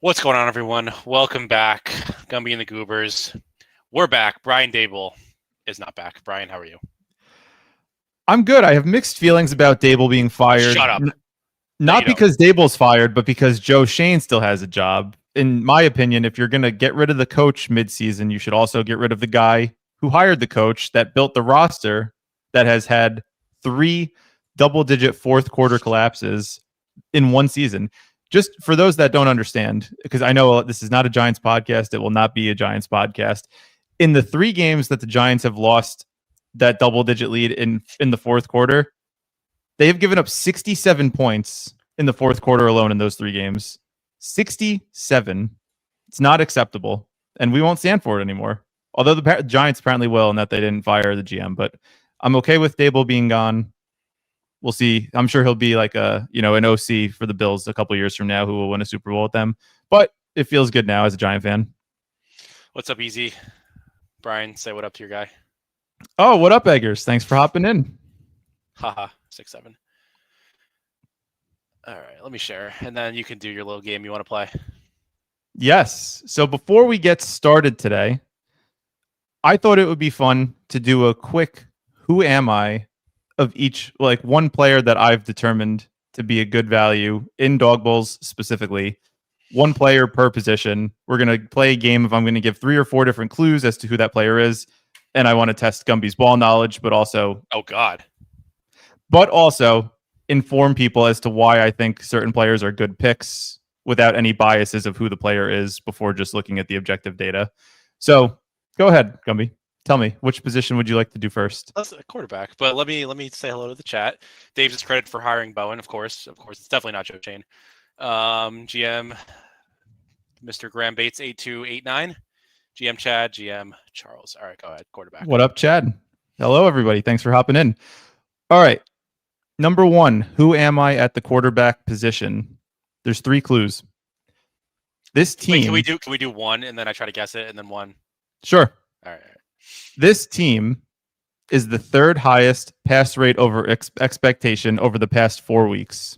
What's going on, everyone? Welcome back, Gumby and the Goobers. We're back. Brian Dable is not back. Brian, how are you? I'm good. I have mixed feelings about Dable being fired. Shut up. Not because Dable's fired, but because Joe Shane still has a job. In my opinion, if you're going to get rid of the coach midseason, you should also get rid of the guy who hired the coach that built the roster that has had 3 double-digit fourth quarter collapses in one season. Just for those that don't understand, because I know this is not a Giants podcast, it will not be a Giants podcast. In the 3 games that the Giants have lost that double-digit lead in the fourth quarter, they have given up 67 points in the fourth quarter alone in those 3 games. 67. It's not acceptable, and we won't stand for it anymore. Although the Giants apparently will, and that they didn't fire the GM, but I'm okay with Dable being gone. We'll see. I'm sure he'll be like an OC for the Bills a couple years from now who will win a Super Bowl with them. But it feels good now as a Giant fan. What's up, Easy? Brian, say what up to your guy. Oh, what up, Eggers? Thanks for hopping in. Haha, 6-7. All right, let me share, and then you can do your little game you want to play. Yes. So before we get started today, I thought it would be fun to do a quick who am I of each, like one player that I've determined to be a good value in dog bowls specifically. One player per position. We're going to play a game of I'm going to give 3 or 4 different clues as to who that player is. And I want to test Gumby's ball knowledge, but also... Oh, God. But also inform people as to why I think certain players are good picks without any biases of who the player is before just looking at the objective data. So go ahead, Gumby. Tell me, which position would you like to do first? That's a quarterback, but let me say hello to the chat. Dave's is credit for hiring Bowen, of course. It's definitely not Joe Shane. GM, Mr. Graham Bates, 8289. GM Chad, GM Charles. All right, go ahead, quarterback. What up, Chad? Hello, everybody. Thanks for hopping in. All right. Number 1, who am I at the quarterback position? There's 3 clues. This team... Wait, can we do one and then I try to guess it and then one? Sure. All right. This team is the 3rd highest pass rate over expectation over the past 4 weeks.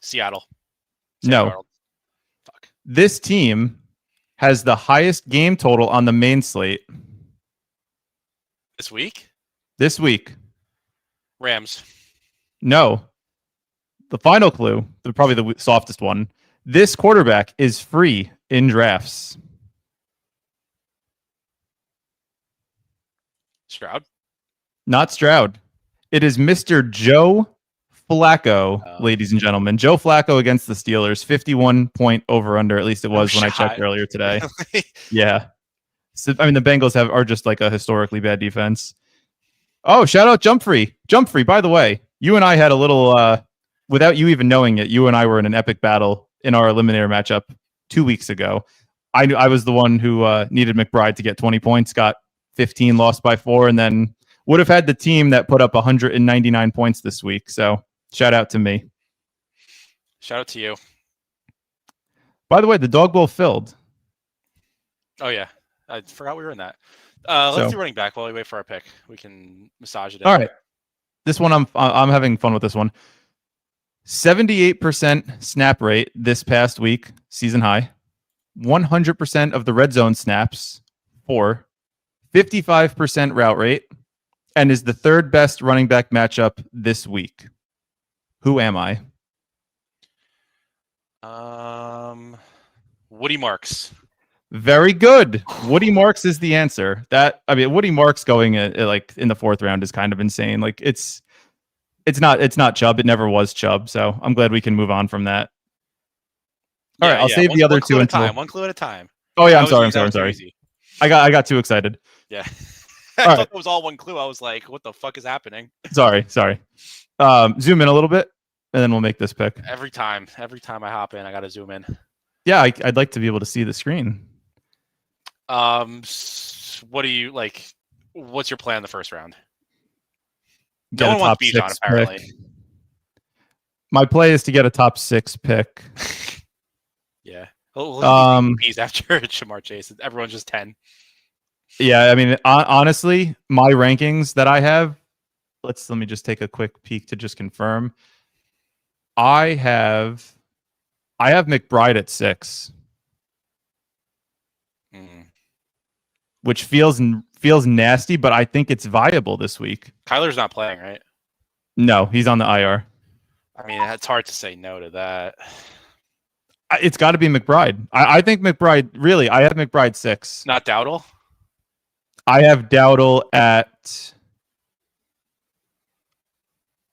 Seattle. No. Arnold. Fuck. This team has the highest game total on the main slate. This week? This week. Rams. No. The final clue, probably the softest one. This quarterback is free in drafts. Stroud? Not Stroud. It is Mr. Joe Flacco, ladies and gentlemen. Joe Flacco against the Steelers, 51-point over-under, at least it was when I checked earlier today. Yeah. So, I mean, the Bengals are just like a historically bad defense. Oh, shout out Jump Free. Jump Free, by the way, you and I had a little, without you even knowing it, you and I were in an epic battle in our eliminator matchup 2 weeks ago. I was the one who needed McBride to get 20 points, got 15, lost by 4, and then would have had the team that put up 199 points this week. So shout out to me. Shout out to you. By the way, the dog bowl filled. Oh, yeah. I forgot we were in that. Let's do running back while we wait for our pick. We can massage it in. All right. This one, I'm having fun with this one. 78% snap rate this past week, season high. 100% of the red zone snaps, 4. 55% route rate, and is the 3rd best running back matchup this week. Who am I? Woody Marks. Very good. Woody Marks is the answer. Woody Marks going like in the 4th round is kind of insane. Like it's not Chubb. It never was Chubb. So I'm glad we can move on from that. All right, I'll save the other 2 until one clue at a time. Oh yeah, I'm sorry. I got too excited. Yeah. I thought it was all one clue. I was like, what the fuck is happening? Sorry. Zoom in a little bit, and then we'll make this pick. Every time I hop in, I got to zoom in. Yeah, I'd like to be able to see the screen. What do you like? What's your plan in the first round? Get no one wants Bijan, apparently. Pick. My play is to get a top 6 pick. Yeah. He's after Shamar Chase. Everyone's just 10. Yeah, I mean, honestly, my rankings that I have, let me just take a quick peek to just confirm. I have I have McBride at 6, which feels nasty, but I think it's viable this week. Kyler's not playing, right? No, he's on the IR. I mean, it's hard to say no to that. It's got to be McBride. I think McBride, really, I have McBride 6. Not Dowdle? I have Dowdle at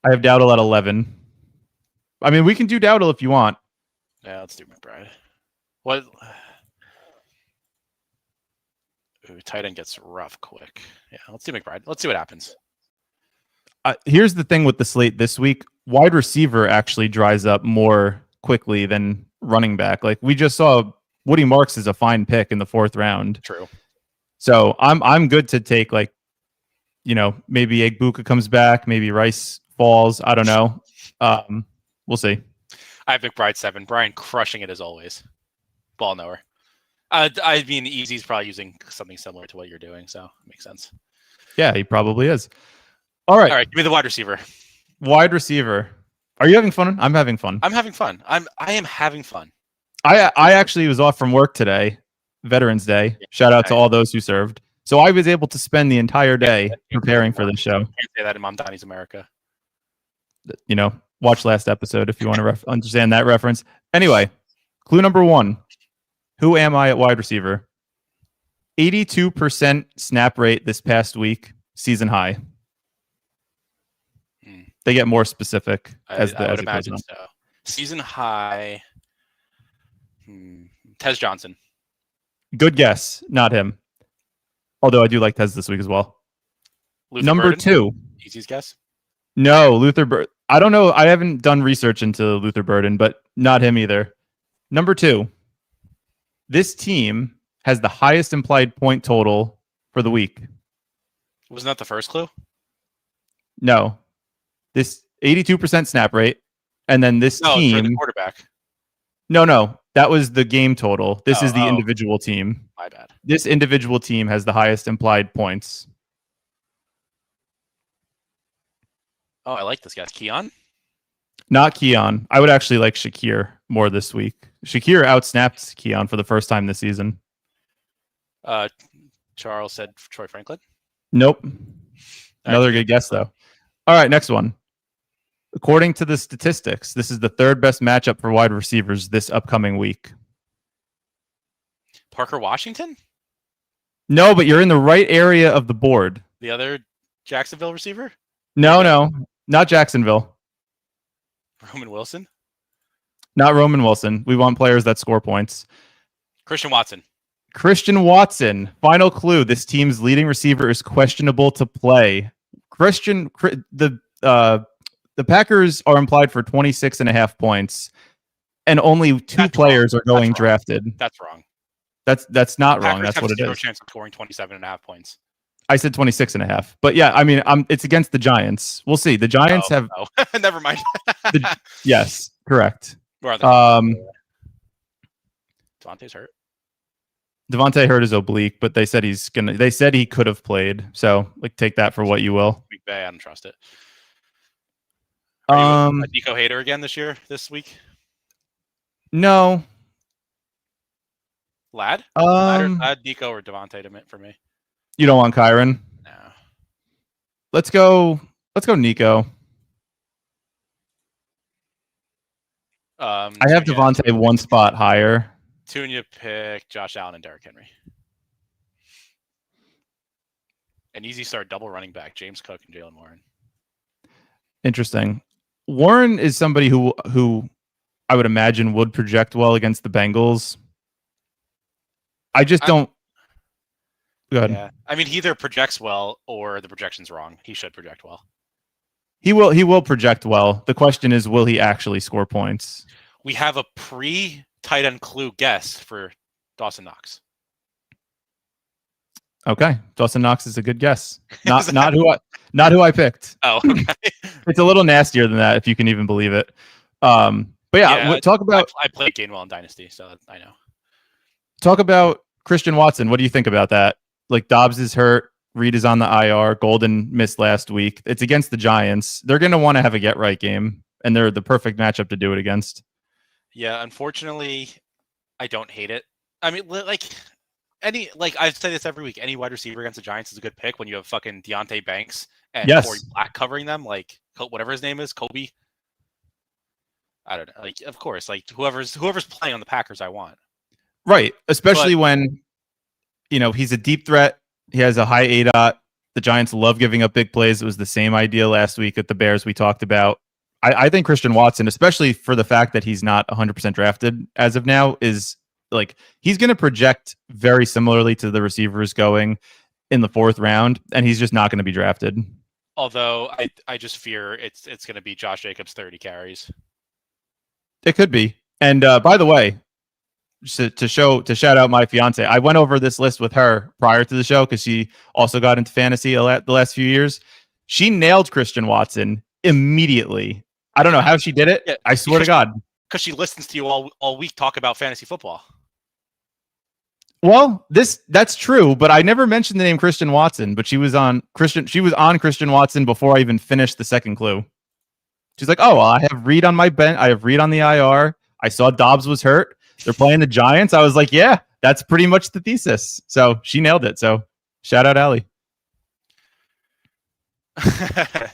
11. I mean, we can do Dowdle if you want. Yeah, let's do McBride. What? Ooh, tight end gets rough quick. Yeah, let's do McBride. Let's see what happens. Here's the thing with the slate this week. Wide receiver actually dries up more quickly than running back. Like we just saw Woody Marks is a fine pick in the 4th round. True. So I'm good to take maybe Egbuka comes back, maybe Rice falls. I don't know. We'll see. I have McBride 7. Brian crushing it as always. Ball knower. I mean, Easy's probably using something similar to what you're doing, so it makes sense. Yeah, he probably is. All right. Give me the wide receiver. Wide receiver. Are you having fun? I'm having fun. I'm having fun. I am having fun. I actually was off from work today, Veterans Day. Shout out to all those who served. So I was able to spend the entire day preparing for this show. Can't say that in Mom Donnie's America. Watch last episode if you want to understand that reference. Anyway, clue number 1. Who am I at wide receiver? 82% snap rate this past week, season high. They get more specific as I would it imagine goes on. so. Season high. Tez Johnson. Good guess. Not him. Although I do like Tez this week as well. Luther Number Burden? 2. Easy's guess. No, Luther Burden. I don't know. I haven't done research into Luther Burden, but not him either. Number 2. This team has the highest implied point total for the week. Wasn't that the first clue? No. This 82% snap rate. And then this team. For the quarterback. No. That was the game total. This is the individual team. My bad. This individual team has the highest implied points. Oh, I like this guy. Keon? Not Keon. I would actually like Shakir more this week. Shakir outsnapped Keon for the first time this season. Charles said Troy Franklin. Nope. Another good guess, though. All right, next one. According to the statistics, this is the 3rd best matchup for wide receivers this upcoming week. Parker Washington? No, but you're in the right area of the board. The other Jacksonville receiver? No, not Jacksonville. Roman Wilson? Not Roman Wilson. We want players that score points. Christian Watson. Christian Watson. Final clue. This team's leading receiver is questionable to play. The Packers are implied for 26.5 points, and only 2 players are going drafted. That's wrong. That's not wrong. Packers That's what it zero is. chance of scoring 27.5 points. I said 26.5. But yeah, I mean, it's against the Giants. We'll see. The Giants have. Never mind. Yes, correct. Where are they? Devontae's hurt. Devontae hurt his oblique, but they said They said he could have played. So take that for what you will. Week Bay, I don't trust it. Are you a Nico hater again this week? No. Lad? Lad, Nico, or Devontae for me. You don't want Kyron? No. Let's go Nico. I have Devontae one spot higher. Tunya pick Josh Allen and Derrick Henry. An easy start double running back, James Cook and Jalen Warren. Interesting. Warren is somebody who I would imagine would project well against the Bengals. I just don't. Go ahead. Yeah. I mean, he either projects well or the projection's wrong. He should project well. He will project well. The question is, will he actually score points? We have a pre-tight end clue guess for Dawson Knox. Okay, Dawson Knox is a good guess. Not who I picked. Oh, okay. It's a little nastier than that, if you can even believe it. But yeah, talk about. I played Gainwell in Dynasty, so I know. Talk about Christian Watson. What do you think about that? Dobbs is hurt. Reed is on the IR. Golden missed last week. It's against the Giants. They're going to want to have a get-right game, and they're the perfect matchup to do it against. Yeah, unfortunately, I don't hate it. I mean, like I say this every week. Any wide receiver against the Giants is a good pick when you have fucking Deontay Banks and Corey Yes, Black covering them. Like whatever his name is, Kobe. I don't know. Like, of course, like whoever's playing on the Packers, I want. right. Especially But when he's a deep threat. He has a high ADOT. The Giants love giving up big plays. It was the same idea last week at the Bears we talked about. I think Christian Watson, especially for the fact that he's not 100% drafted as of now, is like he's going to project very similarly to the receivers going in the 4th round, and he's just not going to be drafted. although I just fear it's going to be Josh Jacobs 30 carries. It could be. And by the way, to shout out my fiance, I went over this list with her prior to the show because she also got into fantasy the last few years. She nailed Christian Watson immediately. I don't know how she did it. Yeah, I swear to God. Because she listens to you all week talk about fantasy football. Well, that's true, but I never mentioned the name Christian Watson. But she was on Christian Watson before I even finished the second clue. She's like, "Oh, well, I have Reed on my bench. I have Reed on the IR. I saw Dobbs was hurt. They're playing the Giants." I was like, "Yeah, that's pretty much the thesis." So she nailed it. So shout out, Allie.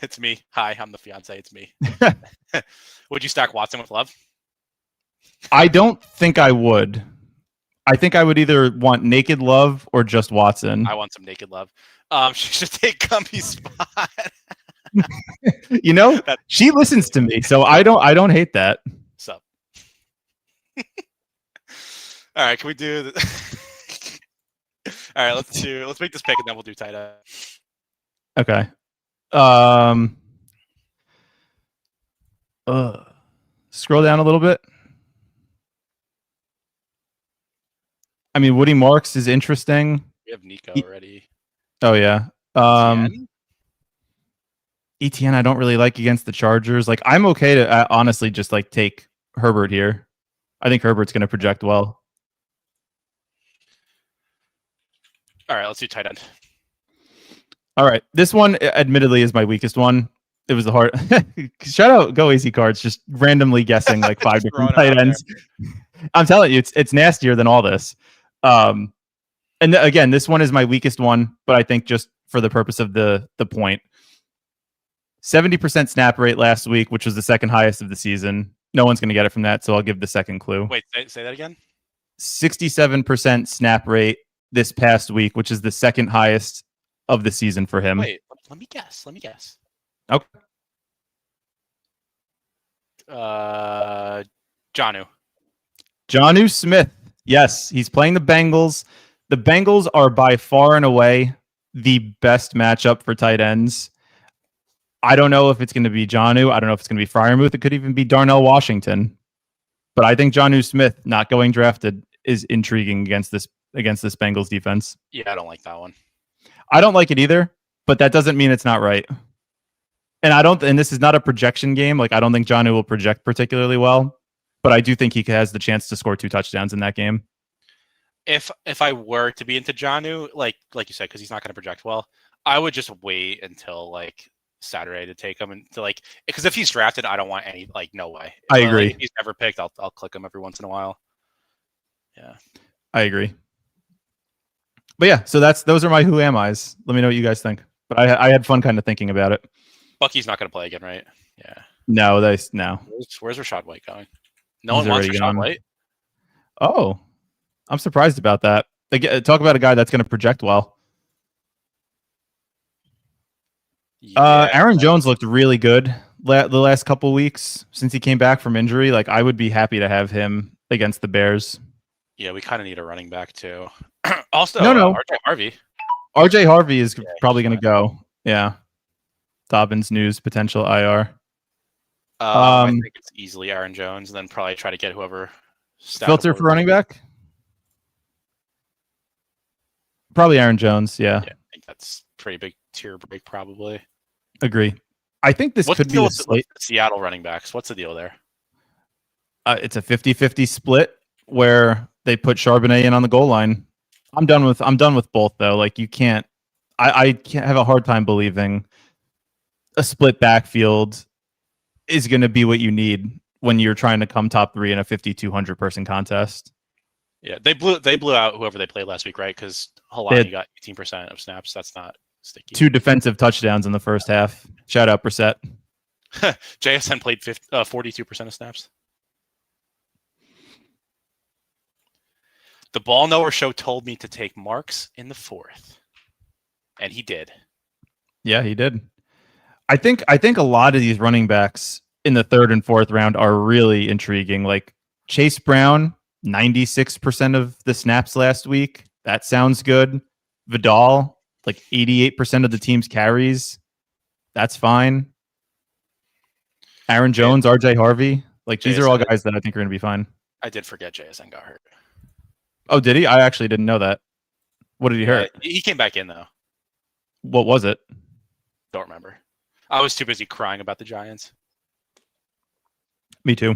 It's me. Hi, I'm the fiance. It's me. Would you stack Watson with Love? I don't think I would. I think I would either want naked Love or just Watson. I want some naked Love. She should take Gumby's spot. She listens to me, so I don't hate that. Sup? All right, can we do the... All right, let's make this pick and then we'll do tight end. Okay. Scroll down a little bit. I mean, Woody Marks is interesting. We have Nico already. Oh yeah. ETN I don't really like against the Chargers. Like I'm okay to honestly just like take Herbert here. I think Herbert's going to project well. All right, let's do tight end. All right. This one admittedly is my weakest one. It was the hard shout out Go Easy Cards, just randomly guessing like 5 different tight ends. I'm telling you, it's nastier than all this. And again, this one is my weakest one, but I think just for the purpose of the point. 70% snap rate last week, which was the second highest of the season. No one's going to get it from that, so I'll give the second clue. Wait, say that again? 67% snap rate this past week, which is the second highest of the season for him. Wait, let me guess. Okay. Jonnu Smith. Yes, he's playing the Bengals. The Bengals are by far and away the best matchup for tight ends. I don't know if it's going to be Jonnu. I don't know if it's going to be Freiermuth. It could even be Darnell Washington. But I think Jonnu Smith not going drafted is intriguing against this Bengals defense. Yeah, I don't like that one. I don't like it either, but that doesn't mean it's not right. And this is not a projection game. Like I don't think Jonnu will project particularly well, but I do think he has the chance to score 2 touchdowns in that game. If I were to be into Jonnu, like you said, because he's not going to project well, I would just wait until like Saturday to take him, and to like, because if he's drafted, I don't want any, like, no way. I agree. Like, if he's never picked, I'll click him every once in a while. Yeah, I agree. But yeah, so those are my who am I's. Let me know what you guys think. But I had fun kind of thinking about it. Bucky's not going to play again, right? Yeah. No. Where's Rashad White going? No one wants Rashad White. Oh, I'm surprised about that. Talk about a guy that's going to project well. Yeah, Aaron Jones looked really good the last couple weeks since he came back from injury. Like I would be happy to have him against the Bears. Yeah, we kind of need a running back too. Also, RJ Harvey. RJ Harvey is probably going to go. Yeah. Dobbins news potential IR. I think it's easily Aaron Jones, and then probably try to get whoever. Filter for running back. Probably Aaron Jones. Yeah. I think that's pretty big tier break, probably. Agree. I think this could be a slate. Seattle running backs. What's the deal there? It's a 50-50 split where they put Charbonnet in on the goal line. I'm done with both though. Like you can't. I can't have a hard time believing a split backfield is going to be what you need when you're trying to come top 3 in a 5,200 person contest. Yeah, they blew out whoever they played last week, right? Because Helani got 18% of snaps. That's not sticky. 2 defensive touchdowns in the first half. Shout out Brissett. JSN played 42% of snaps. The Ball Knower Show told me to take Marks in the 4th, and he did. Yeah, he did. I think a lot of these running backs in the 3rd and 4th round are really intriguing. Like Chase Brown, 96% of the snaps last week. That sounds good. Vidal, like 88% of the team's carries. That's fine. Aaron Jones, RJ Harvey. Like these are all guys that I think are going to be fine. I did forget JSN got hurt. Oh, did he? I actually didn't know that. What did he hurt? He came back in, though. What was it? Don't remember. I was too busy crying about the Giants. Me too.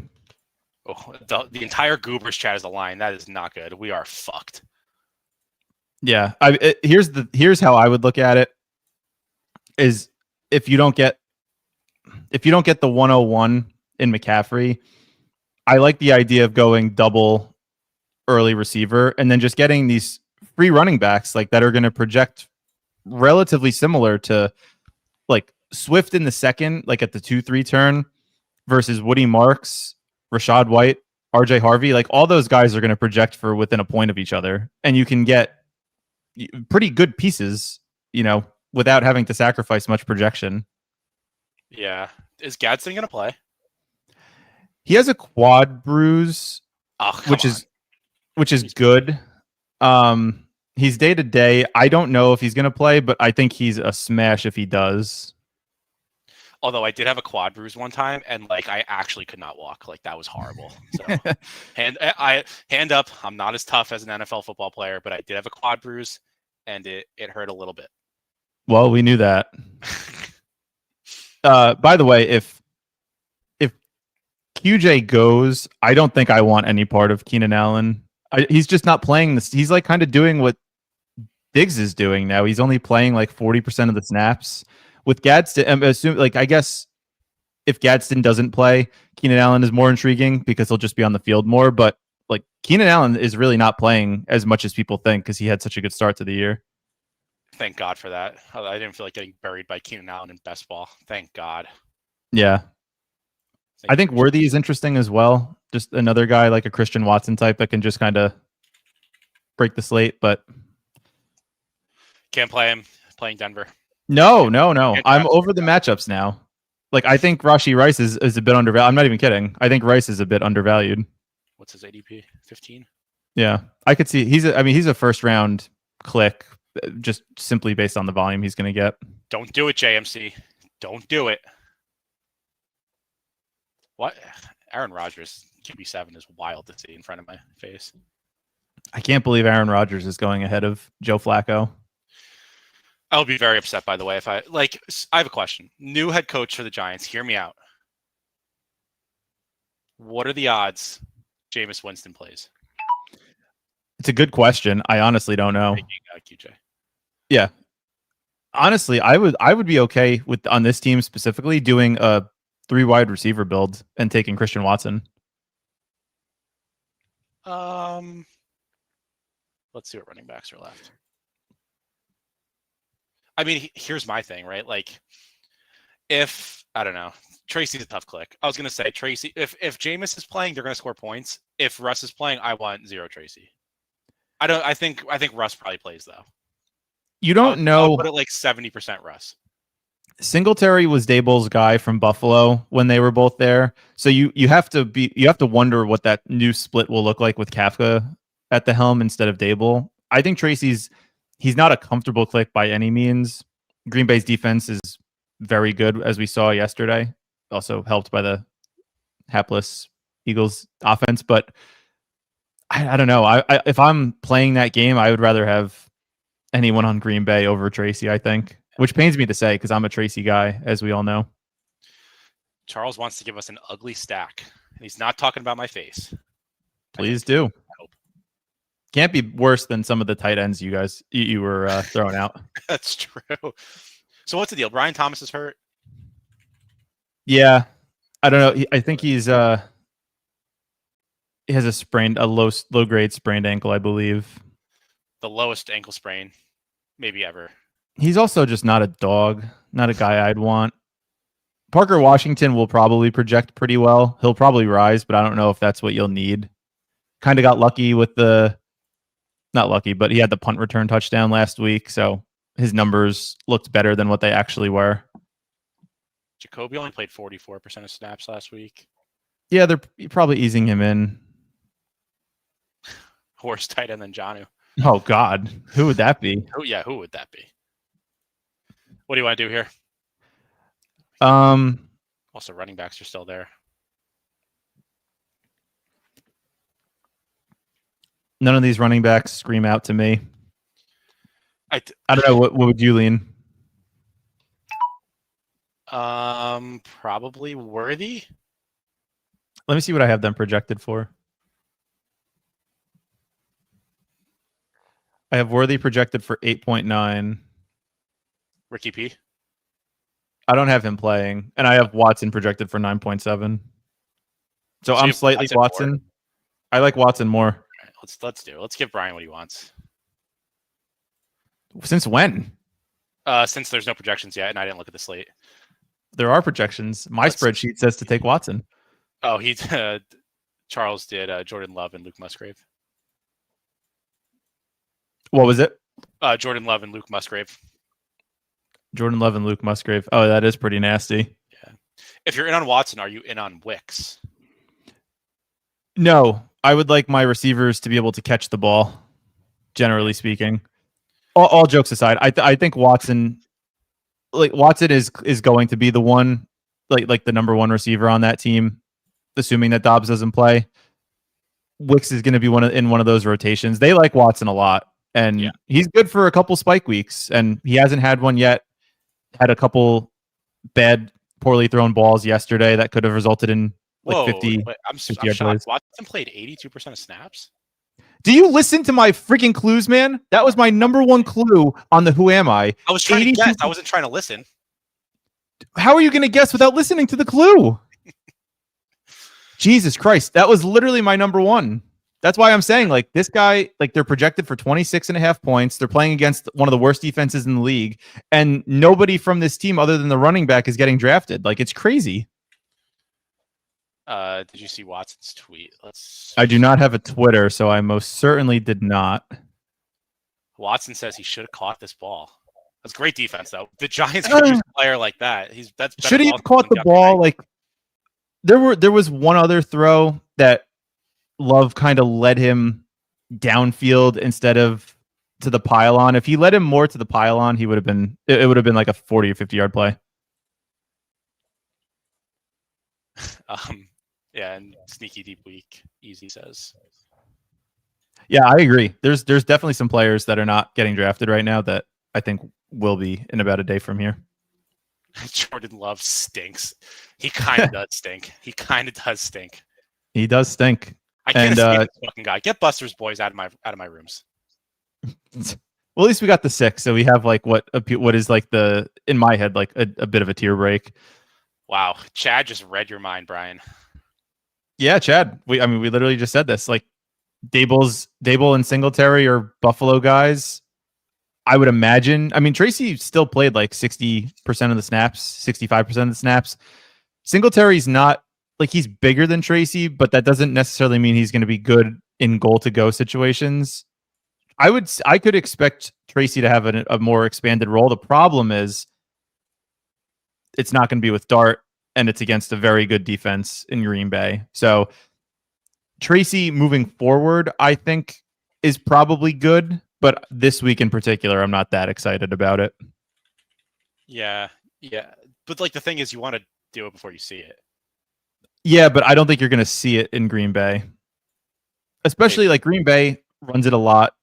Oh, the entire Goobers chat is a line. That is not good. We are fucked. Yeah. Here's how I would look at it. Is if you don't get the 101 in McCaffrey, I like the idea of going double early receiver and then just getting these free running backs like that are going to project relatively similar to like Swift in the 2nd, like at the 2-3 turn versus Woody Marks, Rashad White, RJ Harvey. Like all those guys are going to project for within a point of each other, and you can get pretty good pieces, without having to sacrifice much projection. Yeah. Is Gadsden going to play? He has a quad bruise, which is good. He's day to day. I don't know if he's going to play, but I think he's a smash if he does. Although I did have a quad bruise one time, and like I actually could not walk. Like that was horrible. So hand up. I'm not as tough as an NFL football player, but I did have a quad bruise, and it hurt a little bit. Well, we knew that. By the way, if QJ goes, I don't think I want any part of Keenan Allen. He's just not playing this. He's like kind of doing what Diggs is doing now. He's only playing like 40% of the snaps. With Gadsden, I guess if Gadsden doesn't play, Keenan Allen is more intriguing because he'll just be on the field more. But like Keenan Allen is really not playing as much as people think because he had such a good start to the year. Thank God for that. I didn't feel like getting buried by Keenan Allen in best ball. Thank God. Yeah. I think Worthy is interesting as well. Just another guy like a Christian Watson type that can just kind of break the slate, but can't play him playing Denver. No. I'm over the matchups now. Like I think Rashee Rice is a bit undervalued. I'm not even kidding. I think Rice is a bit undervalued. What's his ADP? 15? Yeah. I could see he's a first round click just simply based on the volume he's going to get. Don't do it, JMC. Don't do it. What? Aaron Rodgers, QB7 is wild to see in front of my face. I can't believe Aaron Rodgers is going ahead of Joe Flacco. I'll be very upset, by the way, if I have a question. New head coach for the Giants. Hear me out. What are the odds Jameis Winston plays? It's a good question. I honestly don't know. QJ. Yeah. Honestly, I would be okay with on this team specifically doing a 3 wide receiver build and taking Christian Watson. Let's see what running backs are left. I mean, here's my thing, right? Like, if I don't know, Tracy's a tough click. I was gonna say Tracy. If Jameis is playing, they're gonna score points. If Russ is playing, I want 0 Tracy. I think Russ probably plays though. You don't know. I'll put it like 70% Russ. Singletary was Daboll's guy from Buffalo when they were both there. So you have to wonder what that new split will look like with Kafka at the helm instead of Daboll. I think he's not a comfortable click by any means. Green Bay's defense is very good, as we saw yesterday. Also helped by the hapless Eagles offense. But I don't know. If I'm playing that game, I would rather have anyone on Green Bay over Tracy, I think. Which pains me to say because I'm a Tracy guy, as we all know. Charles wants to give us an ugly stack. And he's not talking about my face. Please do. I hope. Can't be worse than some of the tight ends you were throwing out. That's true. So what's the deal? Brian Thomas is hurt? Yeah. I don't know. I think he's He has a low grade sprained ankle, I believe. The lowest ankle sprain, maybe ever. He's also just not a dog, not a guy I'd want. Parker Washington will probably project pretty well. He'll probably rise, but I don't know if that's what you'll need. Kind of got lucky with not lucky, but he had the punt return touchdown last week, so his numbers looked better than what they actually were. Jacoby only played 44% of snaps last week. Yeah, they're probably easing him in. Worse tight end than Jonnu. Oh, God. Who would that be? Who would that be? What do you want to do here? Also, running backs are still there. None of these running backs scream out to me. I don't know. What would you lean? Probably Worthy. Let me see what I have them projected for. I have Worthy projected for 8.9. Ricky P. I don't have him playing, and I have Watson projected for 9.7. So I'm slightly Watson. I like Watson more. Right, let's give Brian what he wants. Since when? Since there's no projections yet, and I didn't look at the slate. There are projections. My spreadsheet says to take Watson. Oh, Charles did Jordan Love and Luke Musgrave. What was it? Jordan Love and Luke Musgrave. Jordan Love and Luke Musgrave. Oh, that is pretty nasty. Yeah. If you're in on Watson, are you in on Wicks? No, I would like my receivers to be able to catch the ball, generally speaking. All jokes aside, I think Watson is going to be the one, like the number one receiver on that team, assuming that Dobbs doesn't play. Wicks is going to be in one of those rotations. They like Watson a lot, and he's good for a couple spike weeks, and he hasn't had one yet. Had a couple bad, poorly thrown balls yesterday that could have resulted in 50. I'm shocked. Watson played 82% of snaps. Do you listen to my freaking clues, man? That was my number one clue on the Who Am I? I was trying to guess. I wasn't trying to listen. How are you going to guess without listening to the clue? Jesus Christ. That was literally my number one. That's why I'm saying, like, this guy, like, they're projected for 26.5 points. They're playing against one of the worst defenses in the league. And nobody from this team other than the running back is getting drafted. Like, it's crazy. Did you see Watson's tweet? I do not have a Twitter, so I most certainly did not. Watson says he should have caught this ball. That's great defense, though. The Giants could use a player like that. Should he have caught the ball? Like, there was one other throw that Love kind of led him downfield instead of to the pylon. If he led him more to the pylon, it would have been like a 40 or 50 yard play. Yeah, and sneaky deep week, Easy says. Yeah, I agree. There's definitely some players that are not getting drafted right now that I think will be in about a day from here. Jordan Love stinks. He kind of does stink. He does stink. I can't stand this fucking guy. Get Buster's boys out of my rooms. Well, at least we got the 6, so we have like what is like in my head like a bit of a tier break. Wow, Chad just read your mind, Brian. Yeah, Chad. We literally just said this. Like, Daboll and Singletary are Buffalo guys. I would imagine. I mean, Tracy still played like 60% of the snaps, 65% of the snaps. Singletary's not like, he's bigger than Tracy, but that doesn't necessarily mean he's going to be good in goal-to-go situations. I could expect Tracy to have a more expanded role. The problem is it's not going to be with Dart, and it's against a very good defense in Green Bay. So Tracy moving forward, I think, is probably good, but this week in particular, I'm not that excited about it. Yeah. But like the thing is, you want to do it before you see it. Yeah, but I don't think you're going to see it in Green Bay. Especially like Green Bay runs it a lot.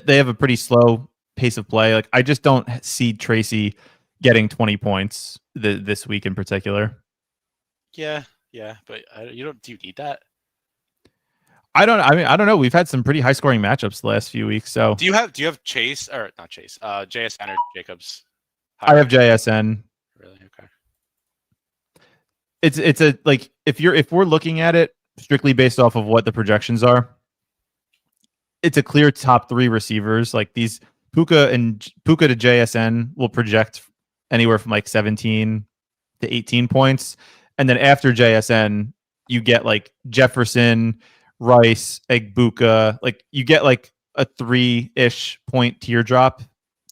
They have a pretty slow pace of play. Like, I just don't see Tracy getting 20 points this week in particular. Yeah, but do you need that? I don't know. We've had some pretty high scoring matchups the last few weeks. So do you have Chase or not Chase? JSN or Jacobs? I have JSN. Really? Okay. It's a like if we're looking at it strictly based off of what the projections are, it's a clear top 3 receivers. Like these Puka to JSN will project anywhere from like 17 to 18 points. And then after JSN, you get like Jefferson, Rice, Egbuka. Like you get like a 3-ish point teardrop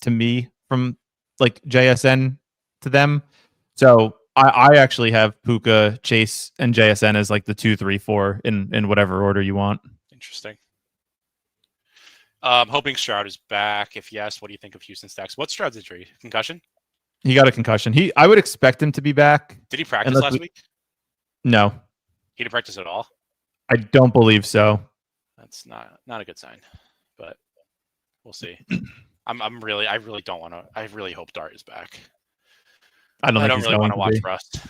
to me from like JSN to them. So I actually have Puka, Chase, and JSN as like the 2, 3, 4 in whatever order you want. Interesting. Hoping Stroud is back. If yes, what do you think of Houston stacks? What's Stroud's injury? Concussion? He got a concussion. I would expect him to be back. Did he practice last week? No. He didn't practice at all? I don't believe so. That's not a good sign, but we'll see. I really don't want to. I really hope Dart is back. I don't really want to watch Rust.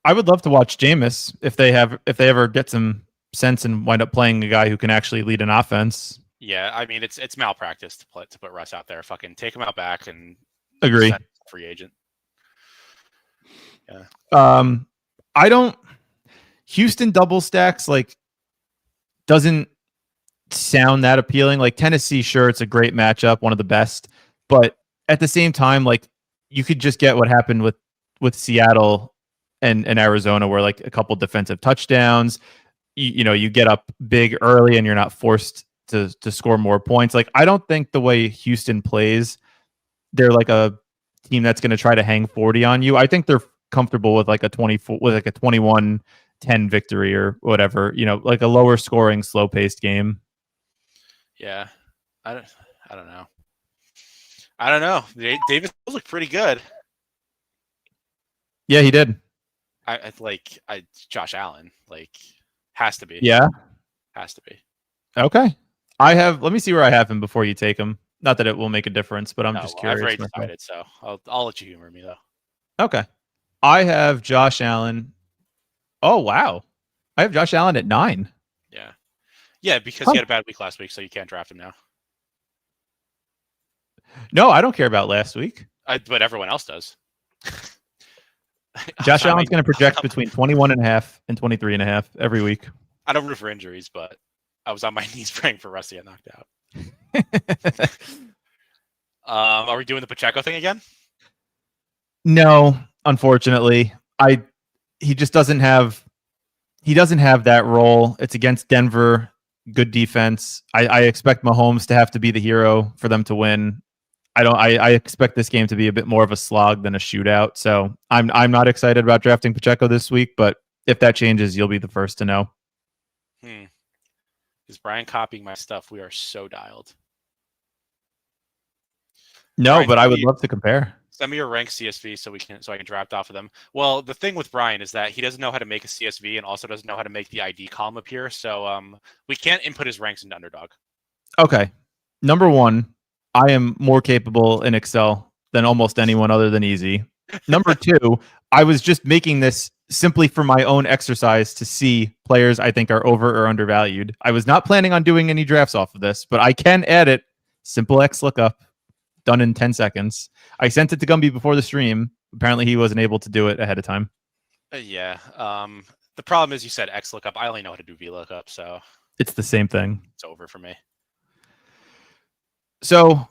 I would love to watch Jameis if they ever get some sense and wind up playing a guy who can actually lead an offense. Yeah, I mean it's malpractice to put Russ out there. Fucking take him out back and agree. Free agent. Yeah. I don't. Houston double stacks like doesn't sound that appealing. Like Tennessee, sure, it's a great matchup, one of the best, but at the same time, like you could just get what happened with Seattle and Arizona, where like a couple defensive touchdowns, you get up big early and you're not forced to score more points. Like I don't think the way Houston plays, they're like a team that's going to try to hang 40 on you. I think they're comfortable with like a 21-10 victory or whatever, like a lower scoring, slow paced game. Yeah. I don't know. I don't know. Davis looked pretty good. Yeah, he did. I Josh Allen, like, has to be. Yeah. Has to be. Okay. Let me see where I have him before you take him. Not that it will make a difference, but I'm just curious. I've already decided, so I'll let you humor me though. Okay. I have Josh Allen. Oh, wow. I have Josh Allen at 9. Yeah. Yeah, because he had a bad week last week, so you can't draft him now. No, I don't care about last week. But everyone else does. Josh Allen's going to project between 21.5 and 23.5 every week. I don't root for injuries, but I was on my knees praying for Rusty to get knocked out. Are we doing the Pacheco thing again? No, unfortunately. He just doesn't have that role. It's against Denver, good defense. I expect Mahomes to have to be the hero for them to win. I expect this game to be a bit more of a slog than a shootout. So I'm not excited about drafting Pacheco this week, but if that changes, you'll be the first to know. Is Brian copying my stuff? We are so dialed. No, Brian, but I would love to compare. Send me your rank CSV so I can draft off of them. Well, the thing with Brian is that he doesn't know how to make a CSV and also doesn't know how to make the ID column appear. So we can't input his ranks into Underdog. Okay. Number 1, I am more capable in Excel than almost anyone other than Easy. Number 2, I was just making this simply for my own exercise to see players I think are over or undervalued. I was not planning on doing any drafts off of this, but I can add it. Simple X lookup, done in 10 seconds. I sent it to Gumby before the stream. Apparently he wasn't able to do it ahead of time. Yeah. The problem is you said X lookup. I only know how to do V lookup, so it's the same thing. It's over for me. So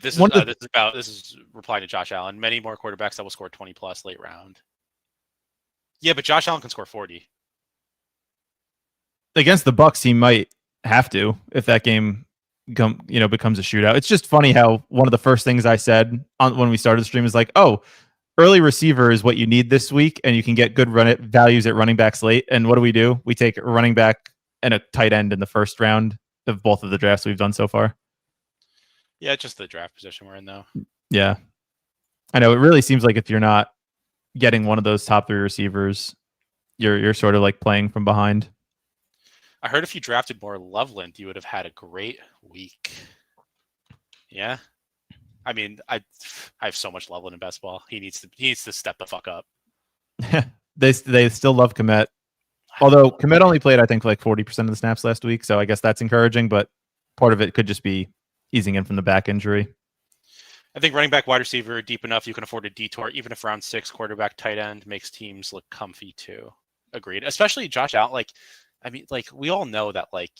this is replying to Josh Allen. Many more quarterbacks that will score 20 plus late round. Yeah, but Josh Allen can score 40. Against the Bucs, he might have to if that game becomes a shootout. It's just funny how one of the first things I said when we started the stream is like, oh, early receiver is what you need this week, and you can get good values at running backs late. And what do? We take a running back and a tight end in the first round of both of the drafts we've done so far. Yeah, just the draft position we're in, though. Yeah. I know. It really seems like if you're not getting one of those top 3 receivers, you're sort of like playing from behind. I heard if you drafted more Loveland, you would have had a great week. Yeah. I mean, I have so much Loveland in best ball. He needs to step the fuck up. They still love Komet. Although Komet only played, I think, like 40% of the snaps last week, so I guess that's encouraging, but part of it could just be easing in from the back injury. I think running back, wide receiver, deep enough, you can afford a detour, even if round 6 quarterback, tight end makes teams look comfy too. Agreed. Especially Josh Allen. Like, I mean, like we all know that like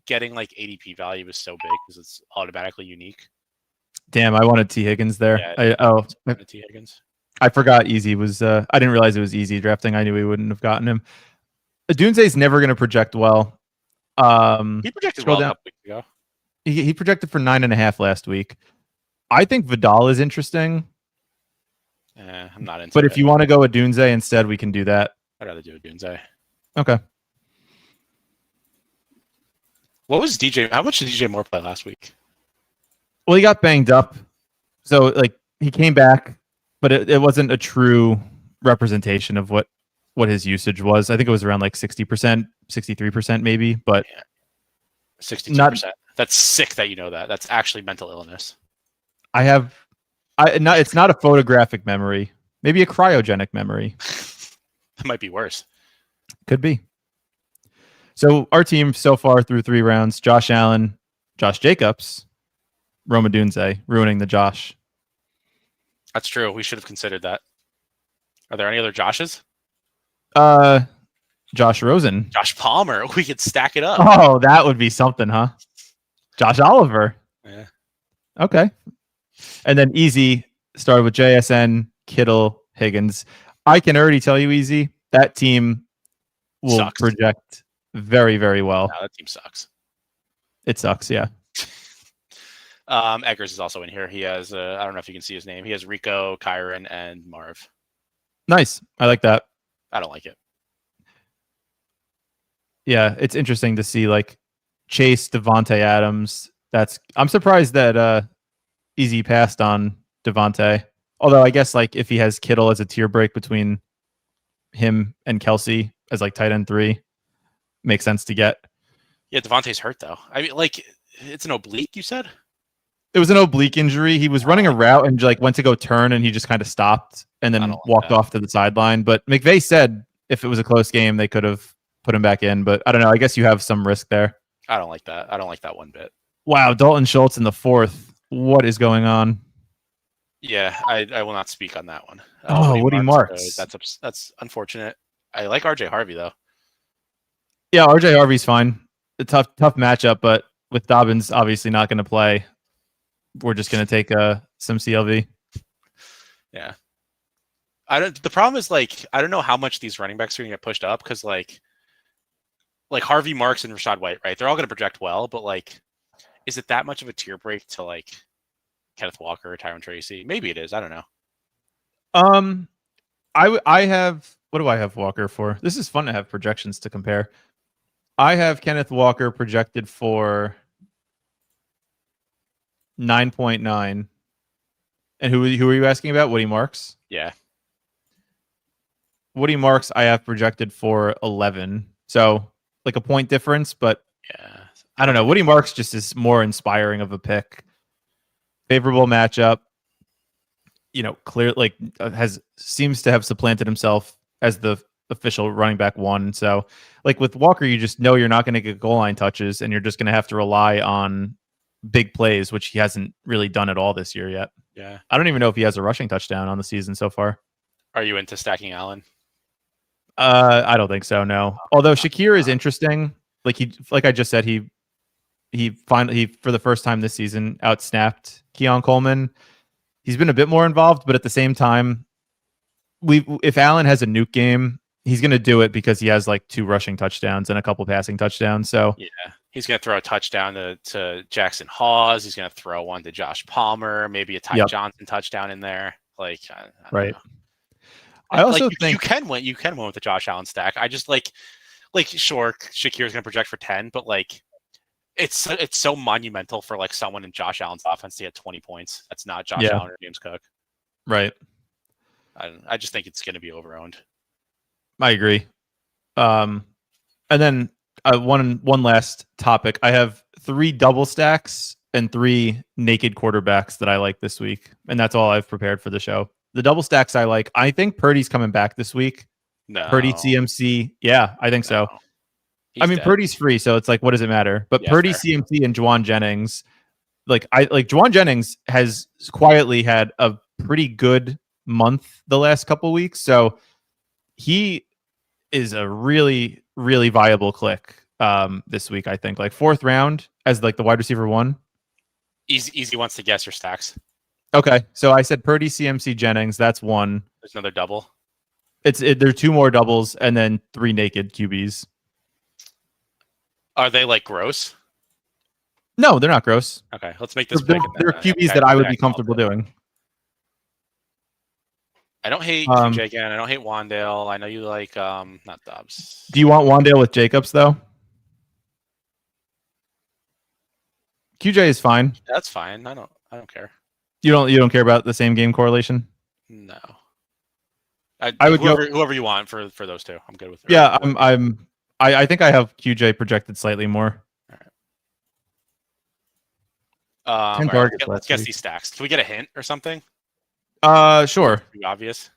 getting like ADP value is so big because it's automatically unique. Damn, I wanted T Higgins there. Yeah, T Higgins. I forgot Easy was. I didn't realize it was easy drafting. I knew we wouldn't have gotten him. Dunze's never going to project well. He projected scroll well down. a couple weeks ago. He projected for 9.5 last week. I think Vidal is interesting. I'm not into But it. if you want to go with Dunze instead, we can do that. I'd rather do a Dunze. Okay. What was DJ? How much did DJ Moore play last week? Well, he got banged up. So, like, he came back, but it wasn't a true representation of what his usage was. I think it was around like 60%, 63% maybe, but 62%. That's sick that you know that. That's actually mental illness. It's not a photographic memory. Maybe a cryogenic memory. That might be worse. Could be. So our team so far through 3 rounds: Josh Allen, Josh Jacobs, Roma Dunze, ruining the Josh. That's true. We should have considered that. Are there any other Joshes? Josh Rosen. Josh Palmer. We could stack it up. Oh, that would be something, huh? Josh Oliver. Yeah. Okay. And then Easy started with JSN, Kittle, Higgins. I can already tell you, Easy, that team will project very, very well. No, that team sucks. It sucks, yeah. Eggers is also in here. He has, I don't know if you can see his name. He has Rico, Kyron, and Marv. Nice. I like that. I don't like it. Yeah, it's interesting to see like Chase, Devontae Adams. I'm surprised that Easy passed on Devontae. Although I guess like if he has Kittle as a tier break between him and Kelsey as like tight end 3, makes sense to get. Yeah, Devontae's hurt though. I mean, like it's an oblique, you said? It was an oblique injury. He was running a route and like went to go turn and he just kind of stopped and then walked off to the sideline. But McVay said if it was a close game, they could have put him back in. But I don't know. I guess you have some risk there. I don't like that. I don't like that one bit. Wow, Dalton Schultz in the 4th. What is going on? Yeah, I will not speak on that one. Woody Marks. That's unfortunate. I like RJ Harvey though. Yeah, RJ Harvey's fine. A tough matchup, but with Dobbins obviously not going to play, we're just going to take some CLV. Yeah. The problem is like I don't know how much these running backs are going to get pushed up because like Harvey, Marks, and Rachaad White, right? They're all going to project well, but like, is it that much of a tier break to like Kenneth Walker or Tyron Tracy? Maybe it is. I don't know. I have, what do I have Walker for? This is fun to have projections to compare. I have Kenneth Walker projected for 9.9. And who are you asking about? Woody Marks? Yeah. Woody Marks I have projected for 11. So like a point difference, but yeah, I don't know. Woody Marks just is more inspiring of a pick. Favorable matchup. You know, clear like seems to have supplanted himself as the official running back 1. So like with Walker, you just know you're not going to get goal line touches and you're just going to have to rely on big plays, which he hasn't really done at all this year yet. Yeah. I don't even know if he has a rushing touchdown on the season so far. Are you into stacking Allen? I don't think so, no. Although Shakir is interesting. Like I just said, he finally for the first time this season outsnapped Keon Coleman. He's been a bit more involved, but at the same time, if Allen has a nuke game, he's going to do it because he has like 2 rushing touchdowns and a couple passing touchdowns. So yeah, he's going to throw a touchdown to Jackson Hawes. He's going to throw one to Josh Palmer, maybe a Ty Johnson touchdown in there. Like, I don't know. I also think you can win with the Josh Allen stack. I just like sure Shakir's going to project for 10, but like it's so monumental for like someone in Josh Allen's offense to get 20 points. That's not Josh Allen or James Cook. Right. I just think it's going to be overowned. I agree. And then one last topic. I have 3 double stacks and 3 naked quarterbacks that I like this week, and that's all I've prepared for the show. The double stacks I like. I think Purdy's coming back this week. No. Purdy CMC. Yeah, I think so. He's I mean, dead. Purdy's free, so it's like, what does it matter? But Purdy, fair. CMC, and Juwan Jennings. Juwan Jennings has quietly had a pretty good month the last couple weeks. So he is a really, really viable click this week. I think like 4th round as like the wide receiver 1. Easy wants to guess your stacks. Okay, so I said Purdy, CMC, Jennings. That's 1. There's another double. There's 2 more doubles and then 3 naked QBs. Are they like gross? No, they're not gross. Okay, let's make this They're pick. QBs Okay, that I would okay, be comfortable doing. I don't hate QJ again. I don't hate Wandale. I know you like not Dobbs. Do you want Wandale with Jacobs though? QJ is fine. That's fine. I don't care. You don't care about the same game correlation? No. I would whoever you want for those two. I'm good with. Yeah, I think I have QJ projected slightly more. All right. 10 targets. Let's guess these stacks. Can we get a hint or something? Sure. Pretty obvious.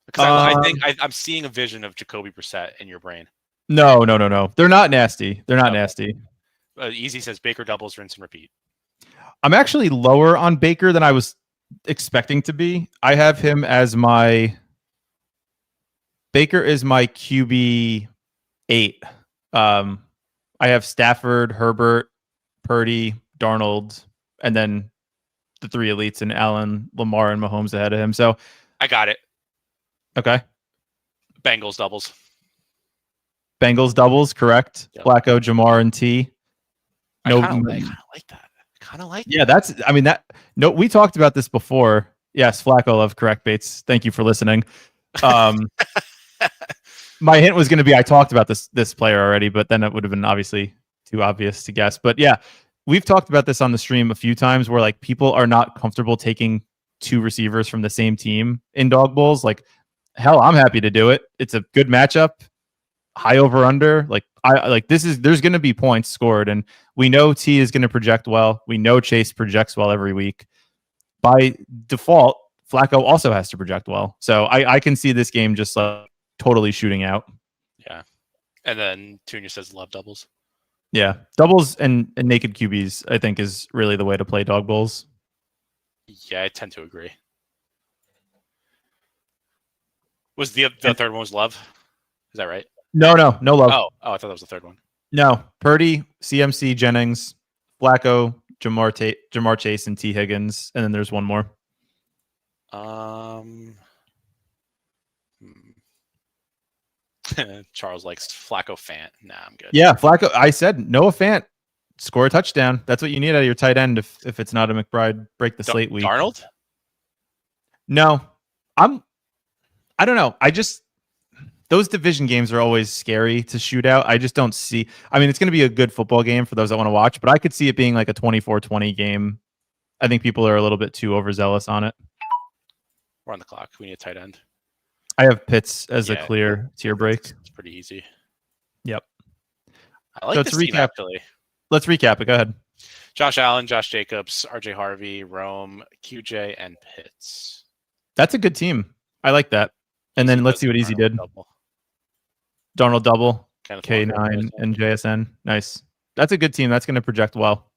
Because I think I'm seeing a vision of Jacoby Brissett in your brain. No. They're not nasty. They're not nasty. Easy says Baker doubles, rinse and repeat. I'm actually lower on Baker than I was expecting to be. I have him as Baker is my QB 8. I have Stafford, Herbert, Purdy, Darnold, and then the 3 elites and Allen, Lamar, and Mahomes ahead of him. So I got it. Okay. Bengals doubles. Bengals doubles, correct. Yep. Flacco, Jamar, and T. No, I kind of like that. Yeah, that's. I mean that. No, we talked about this before. Yes, Flacco love correct Bates. Thank you for listening. My hint was going to be I talked about this player already, but then it would have been obviously too obvious to guess. But yeah, we've talked about this on the stream a few times where like people are not comfortable taking 2 receivers from the same team in dog bowls. Like, hell, I'm happy to do it. It's a good matchup. High over under. Like there's going to be points scored, and we know T is going to project well. We know Chase projects well every week. By default, Flacco also has to project well. So I can see this game just like totally shooting out. Yeah. And then Tunia says love doubles. Yeah. Doubles and naked QBs, I think, is really the way to play dog bowls. Yeah, I tend to agree. Was the third one was love? Is that right? No love. Oh, I thought that was the third one. No. Purdy, CMC, Jennings, Flacco, Jamar Chase, and T. Higgins. And then there's one more. Charles likes Flacco Fant. Nah, I'm good. Yeah, Flacco. I said Noah Fant. Score a touchdown. That's what you need out of your tight end if it's not a McBride break the slate week. Darnold? No. I don't know. Those division games are always scary to shoot out. I just don't see. I mean, it's going to be a good football game for those that want to watch, but I could see it being like a 24-20 game. I think people are a little bit too overzealous on it. We're on the clock. We need a tight end. I have Pitts as a clear tier break. It's pretty easy. Yep. I like this team, actually. Let's recap it. Go ahead. Josh Allen, Josh Jacobs, RJ Harvey, Rome, QJ, and Pitts. That's a good team. I like that. And then let's see what Easy did. Darnold double, K9, and JSN. Nice. That's a good team. That's going to project well.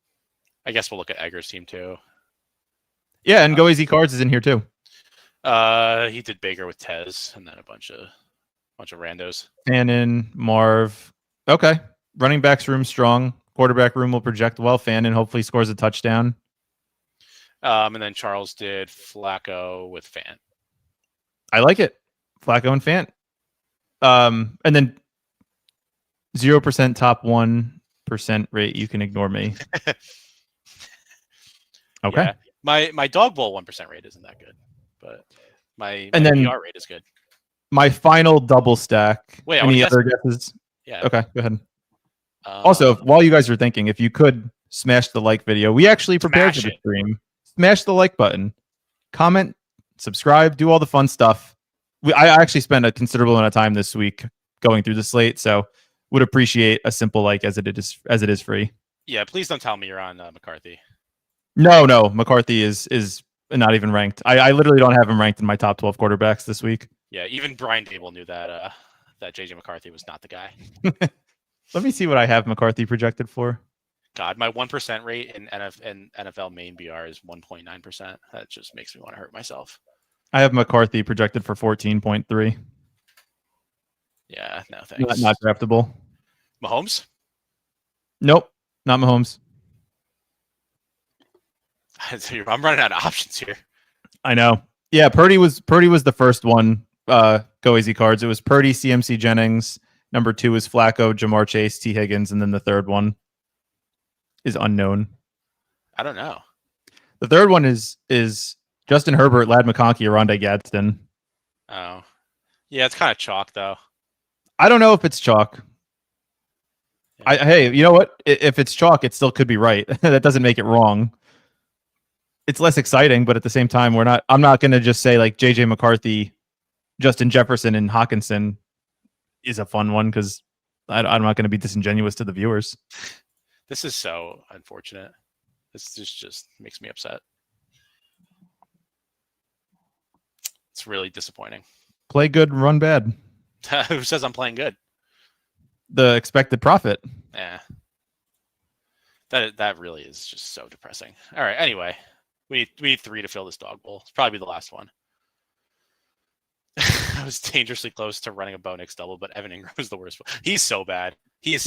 I guess we'll look at Egger's team too. Yeah, and Go Easy Cards is in here too. He did Baker with Tez, and then a bunch of randos. Fannin, Marv. Okay. Running backs room strong. Quarterback room will project well. Fannin hopefully scores a touchdown. And then Charles did Flacco with Fant. I like it. Flacco and Fant. And then 0% top 1% rate. You can ignore me. Okay. Yeah. My dog bowl 1% rate isn't that good, but my PR rate is good. My final double stack. Wait, any other guesses? Yeah. Okay, go ahead. Also, while you guys are thinking, if you could smash the like video, we actually prepared for the stream. Smash the like button, comment, subscribe, do all the fun stuff. I actually spent a considerable amount of time this week going through the slate, so would appreciate a simple like as it is free. Yeah, please don't tell me you're on McCarthy. No, McCarthy is not even ranked. I literally don't have him ranked in my top 12 quarterbacks this week. Yeah, even Brian Dable knew that JJ McCarthy was not the guy. Let me see what I have McCarthy projected for. God, my 1% rate in NFL main BR is 1.9%. That just makes me want to hurt myself. I have McCarthy projected for 14.3. Yeah, no Not, thanks. not draftable. Mahomes? Nope, not Mahomes. I'm running out of options here. I know. Yeah, Purdy was the first one. Go easy cards. It was Purdy, CMC Jennings. Number 2 was Flacco, Jamar Chase, T Higgins, and then the third one is unknown. I don't know. The third one is Justin Herbert, Lad McConkey, or Rondé Gadsden. Oh, yeah, it's kind of chalk though. I don't know if it's chalk. Yeah. Hey, you know what? If it's chalk, it still could be right. That doesn't make it wrong. It's less exciting, but at the same time, I'm not going to just say like JJ McCarthy, Justin Jefferson, and Hawkinson is a fun one because I'm not going to be disingenuous to the viewers. This is so unfortunate. This just makes me upset. It's really disappointing. Play good, run bad. Who says I'm playing good? The expected profit. Yeah. That really is just so depressing. All right. Anyway, we need 3 to fill this dog bowl. It's probably the last one. I was dangerously close to running a Bo Nix double, but Evan Ingram was the worst. He's so bad. He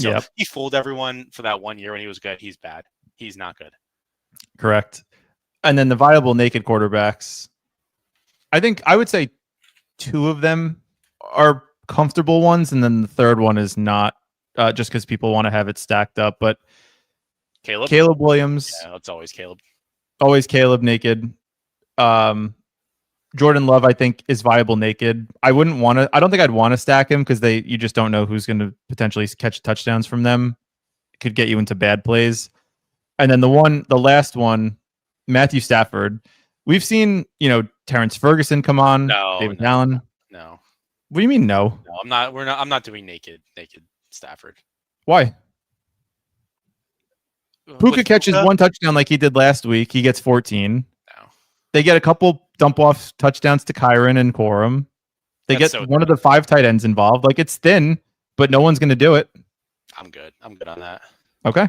fooled everyone for that 1 year when he was good. He's bad. He's not good. Correct. And then the viable naked quarterbacks. I think I would say 2 of them are comfortable ones, and then the third one is not, just because people want to have it stacked up. But Caleb Williams. Yeah, it's always Caleb. Always Caleb naked. Jordan Love, I think, is viable naked. I don't think I'd want to stack him because you just don't know who's going to potentially catch touchdowns from them. It could get you into bad plays. And then the last one, Matthew Stafford. We've seen, Terrence Ferguson come on. David Allen. No. What do you mean no? No, I'm not doing naked Stafford. Why? Puka catches 1 touchdown like he did last week. He gets 14. No. They get a couple dump off touchdowns to Kyron and Corum. They get one of the 5 tight ends involved. Like, it's thin, but no one's going to do it. I'm good on that. Okay.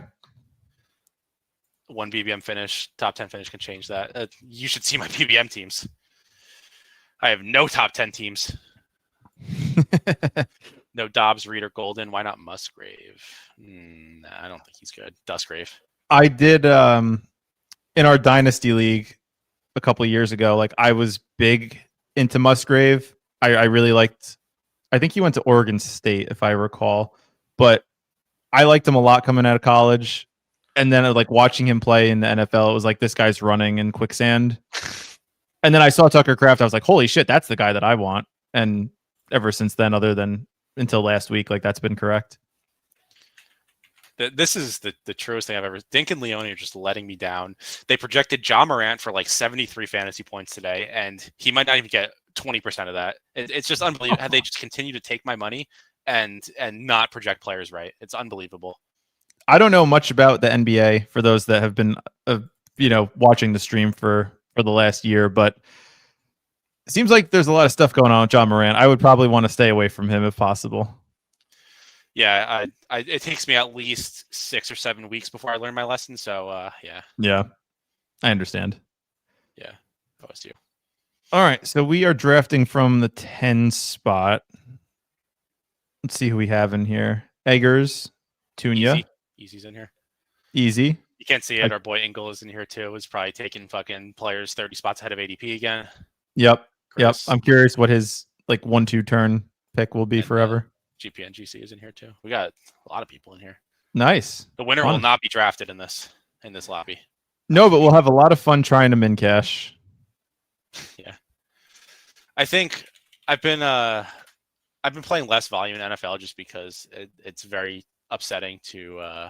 1 BBM finish, top 10 finish can change that. You should see my BBM teams. I have no top 10 teams. No Dobbs, Reader, Golden. Why not Musgrave? Nah, I don't think he's good. Dustgrave. I did in our Dynasty League a couple of years ago. Like, I was big into Musgrave. I really liked. I think he went to Oregon State, if I recall. But I liked him a lot coming out of college. And then, like, watching him play in the NFL, it was like, this guy's running in quicksand. And then I saw Tucker Kraft. I was like, holy shit, that's the guy that I want. And ever since then, other than until last week, like, that's been correct. This is the truest thing I've ever. Dink and Leone are just letting me down. They projected John Morant for like 73 fantasy points today, and he might not even get 20% of that. It's just unbelievable how they just continue to take my money and not project players right. It's unbelievable. I don't know much about the NBA for those that have been, watching the stream for the last year, but it seems like there's a lot of stuff going on with John Morant. I would probably want to stay away from him if possible. Yeah, it takes me at least 6 or 7 weeks before I learn my lesson. So, yeah. Yeah, I understand. Yeah, that was you. All right, so we are drafting from the 10 spot. Let's see who we have in here. Eggers, Tunya. Easy's in here. Easy. You can't see it. Our boy Engel is in here too. Is probably taking fucking players 30 spots ahead of ADP again. Yep. Chris. Yep. I'm curious what his 1-2 turn pick will be forever. GP and GC is in here too. We got a lot of people in here. Nice. The winner will not be drafted in this lobby. No, but we'll have a lot of fun trying to min cash. Yeah. I think I've been playing less volume in NFL just because it's very upsetting to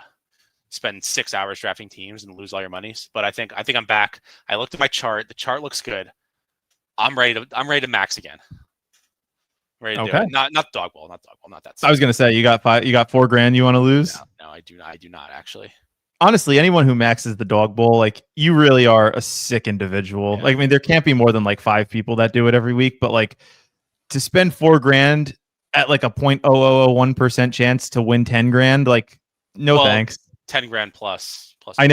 spend 6 hours drafting teams and lose all your monies. But I think I'm back. I looked at my chart. The chart looks good. I'm ready to max again. Ready to do it. Not dog ball, not that. I was gonna say you got $4,000 you want to lose. No, I do not actually. Honestly, anyone who maxes the dog bowl, like, you really are a sick individual. Yeah. Like, I mean, there can't be more than like 5 people that do it every week, but like, to spend $4,000 at like a 0.0001% chance to win $10,000, like, no thanks. $10,000 plus. I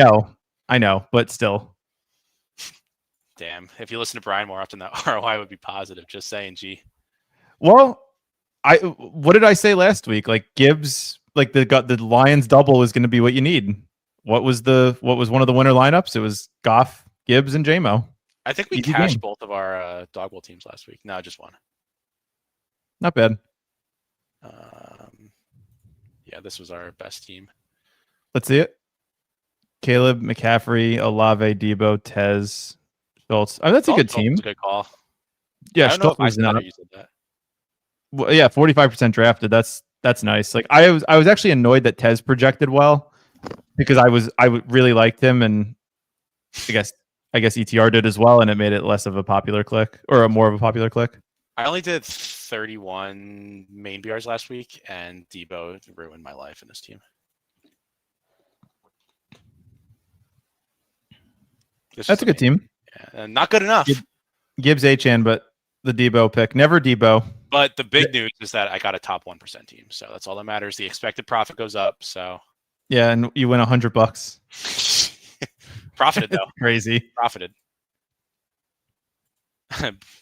know, but still. Damn, if you listen to Brian more often, that ROI would be positive. Just saying, G. Well, What did I say last week? Like Gibbs, like the Lions double is going to be what you need. What was one of the winner lineups? It was Goff, Gibbs, and JMO. I think we Easy cashed game. both of our dog bowl teams last week. No, just one. Not bad. Yeah, this was our best team. Let's see it. Caleb, McCaffrey, Olave, Debo, Tez, Schultz. I mean, that's a good team. That's a good call. Yeah, I don't know if was I not. you said that. Well, yeah, 45% drafted. That's nice. Like I was actually annoyed that Tez projected well because I really liked him, and I guess ETR did as well, and it made it less of a popular click or more of a popular click. I only did 31 main BRs last week, and Debo ruined my life in this team. That's a good team. Yeah, not good enough. Gibbs HN, but the Debo pick. Never Debo. But the big news is that I got a top 1% team, so that's all that matters. The expected profit goes up, so yeah, and you win $100. Profited though. Crazy. Profited.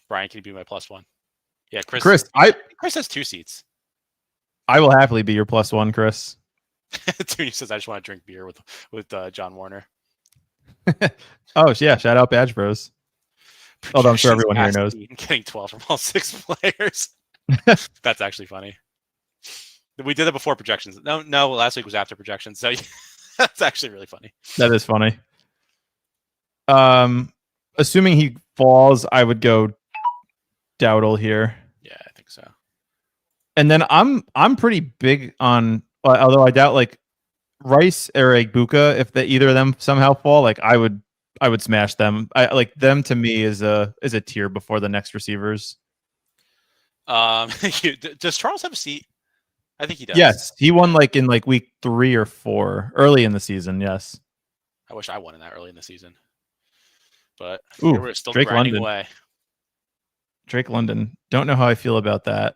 Brian, can you be my +1? Yeah, Chris has 2 seats. I will happily be your +1, Chris. Toonie says I just want to drink beer with John Warner. Oh yeah, shout out Badge Bros. Although I'm sure everyone here knows. Getting 12 from all 6 players. That's actually funny. We did it before projections. No, last week was after projections. So that's actually really funny. That is funny. Assuming he falls, I would go Dowdle here. Yeah, I think so. And then I'm pretty big on, although I doubt like Rice or Egbuka, if either of them somehow fall, like I would smash them. I like them. To me is a tier before the next receivers. Does Charles have a seat? I think he does. Yes, he won like in like week 3 or 4 early in the season. Yes, I wish I won in that early in the season, but we're still Drake grinding London. away. Drake London. Don't know how I feel about that.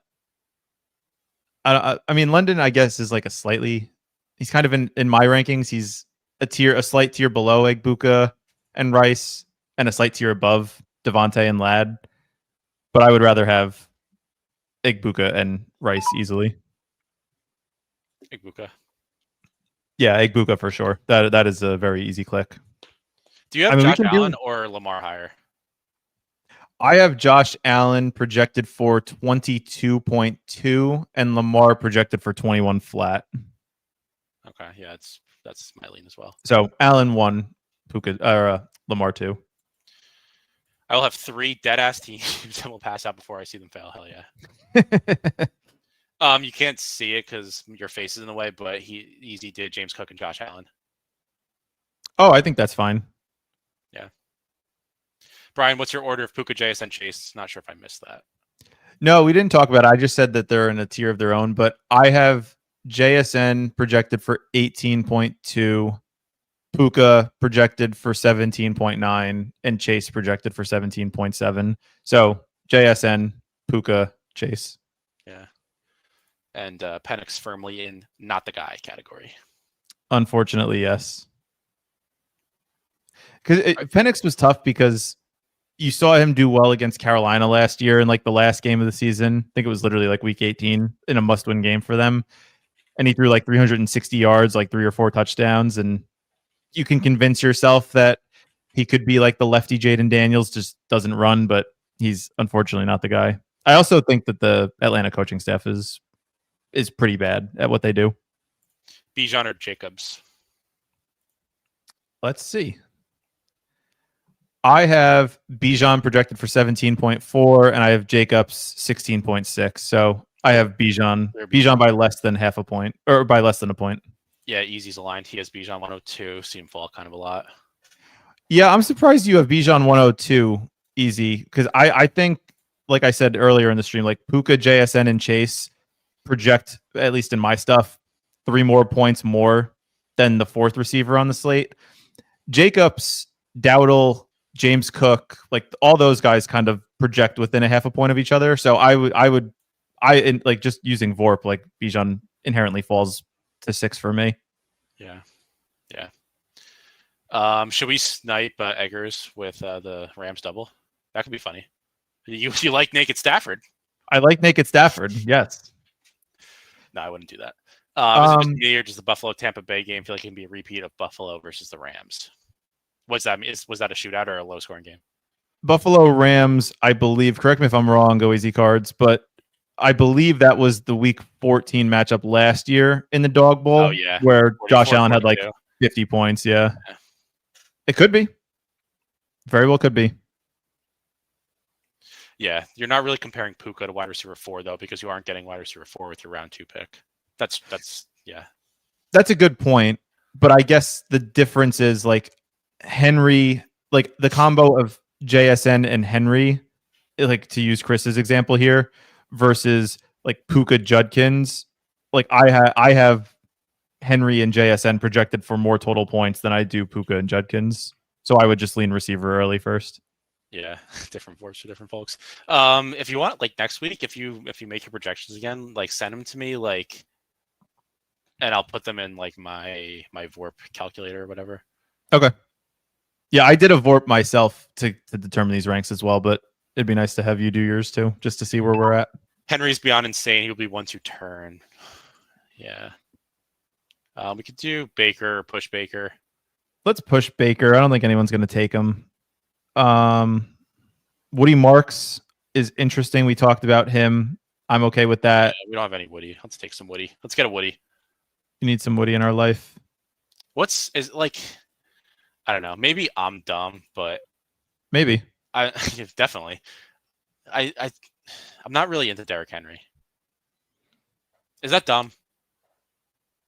I mean, London, I guess, is like a slightly. He's kind of in my rankings. He's a slight tier below Egbuka and Rice, and a slight tier above Devontae and Ladd. But I would rather have Egbuka and Rice easily. Egbuka. Yeah, Egbuka for sure. That is a very easy click. Do you have Josh Allen or Lamar higher? I have Josh Allen projected for 22.2 and Lamar projected for 21 flat. Okay, yeah, that's my lean as well. So Allen 1, Lamar 2. I will have 3 dead ass teams and will pass out before I see them fail. Hell yeah. You can't see it because your face is in the way, but he easy did James Cook and Josh Allen. Oh, I think that's fine. Yeah. Brian, what's your order of Puka, JSN, Chase? Not sure if I missed that. No, we didn't talk about it. I just said that they're in a tier of their own, but I have JSN projected for 18.2, Puka projected for 17.9, and Chase projected for 17.7. So JSN, Puka, Chase. Yeah. And Penix firmly in not the guy category. Unfortunately, yes. Because Penix was tough because you saw him do well against Carolina last year in like the last game of the season. I think it was literally like week 18 in a must-win game for them. And he threw like 360 yards, like 3 or 4 touchdowns. And you can convince yourself that he could be like the lefty Jaden Daniels, just doesn't run, but he's unfortunately not the guy. I also think that the Atlanta coaching staff is pretty bad at what they do. Bijan or Jacobs? Let's see. I have Bijan projected for 17.4, and I have Jacobs 16.6. So I have Bijan by less than half a point, or by less than a point. Yeah, Easy's aligned. He has Bijan 102. See him fall kind of a lot. Yeah, I'm surprised you have Bijan 102 Easy, because I think, like I said earlier in the stream, like Puka, JSN, and Chase project, at least in my stuff, 3 more points more than the 4th receiver on the slate. Jacobs, Dowdle, James Cook, like all those guys kind of project within a half a point of each other. So I would like just using VORP, like Bijan inherently falls to 6 for me. Yeah. Should we snipe Eggers with the Rams double? That could be funny. You like Naked Stafford? I like Naked Stafford. Yes. No, I wouldn't do that. Is it just me or just the Buffalo Tampa Bay game feel like it can be a repeat of Buffalo versus the Rams? What's that mean? Was that a shootout or a low scoring game? Buffalo Rams, I believe, correct me if I'm wrong, go easy cards, but I believe that was the week 14 matchup last year in the Dog Bowl. Oh, yeah. Where Josh Allen had 42. like 50 points. Yeah. It could be. Very well could be. Yeah. You're not really comparing Puka to wide receiver 4, though, because you aren't getting wide receiver 4 with your round 2 pick. That's yeah. That's a good point. But I guess the difference is like Henry, like the combo of JSN and Henry, like to use Chris's example here, versus like Puka Judkins. Like I have Henry and JSN projected for more total points than I do Puka and Judkins. So I would just lean receiver early first. Yeah, different force for different folks. If you want, like next week, if you make your projections again, like send them to me, like, and I'll put them in like my VORP calculator or whatever. Okay. Yeah, I did a VORP myself to determine these ranks as well, but it'd be nice to have you do yours too, just to see where we're at. Henry's beyond insane. He'll be 1-2 turn. Yeah. We could do Baker, push Baker. Let's push Baker. I don't think anyone's going to take him. Woody Marks is interesting. We talked about him. I'm okay with that. Yeah, we don't have any Woody. Let's take some Woody. Let's get a Woody. You need some Woody in our life. Is like, I don't know. Maybe I'm dumb, but maybe I definitely. I'm not really into Derrick Henry. Is that dumb?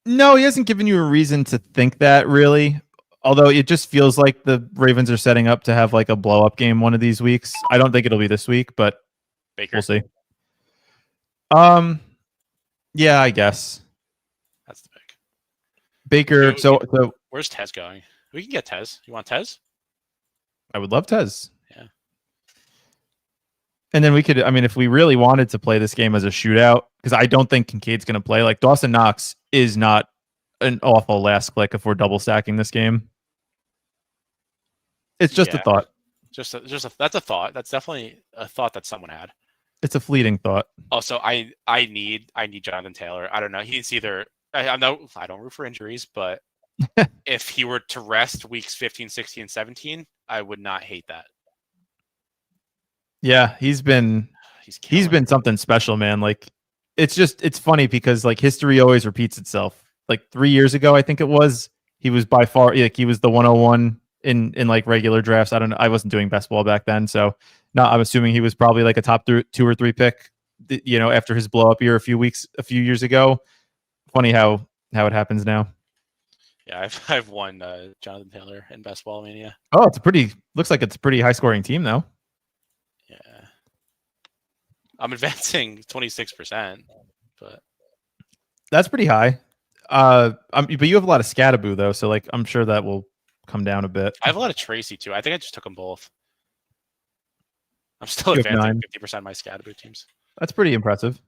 No, he hasn't given you a reason to think that, really. Although it just feels like the Ravens are setting up to have like a blow-up game one of these weeks. I don't think it'll be this week, but Baker. We'll see. Yeah, I guess. That's the pick. Baker. So where's Tez going? We can get Tez. You want Tez? I would love Tez. Yeah. And then we could, I mean, if we really wanted to play this game as a shootout, because I don't think Kincaid's going to play. Like Dawson Knox is not an awful last click if we're double stacking this game. It's just a thought. That's a thought. That's definitely a thought that someone had. It's a fleeting thought. Also, I need Jonathan Taylor. I don't know. He's either I don't root for injuries, but if he were to rest weeks 15, 16, 17, I would not hate that. Yeah, he's been something special, man. Like it's funny because like history always repeats itself. Like 3 years ago, I think it was, he was by far like he was the 101 in like regular drafts. I don't know. I wasn't doing best ball back then, so no, I'm assuming he was probably like a top 2 or 3 pick, after his blow up year a few years ago. Funny how it happens now. Yeah, I've won Jonathan Taylor in Best Ball Mania. Oh, looks like it's a pretty high scoring team though. Yeah. I'm advancing 26%, but that's pretty high. But you have a lot of Scattaboo though, so like I'm sure that will come down a bit. I have a lot of Tracy too. I think I just took them both. I'm still advancing 50% of my Scattaboo teams. That's pretty impressive.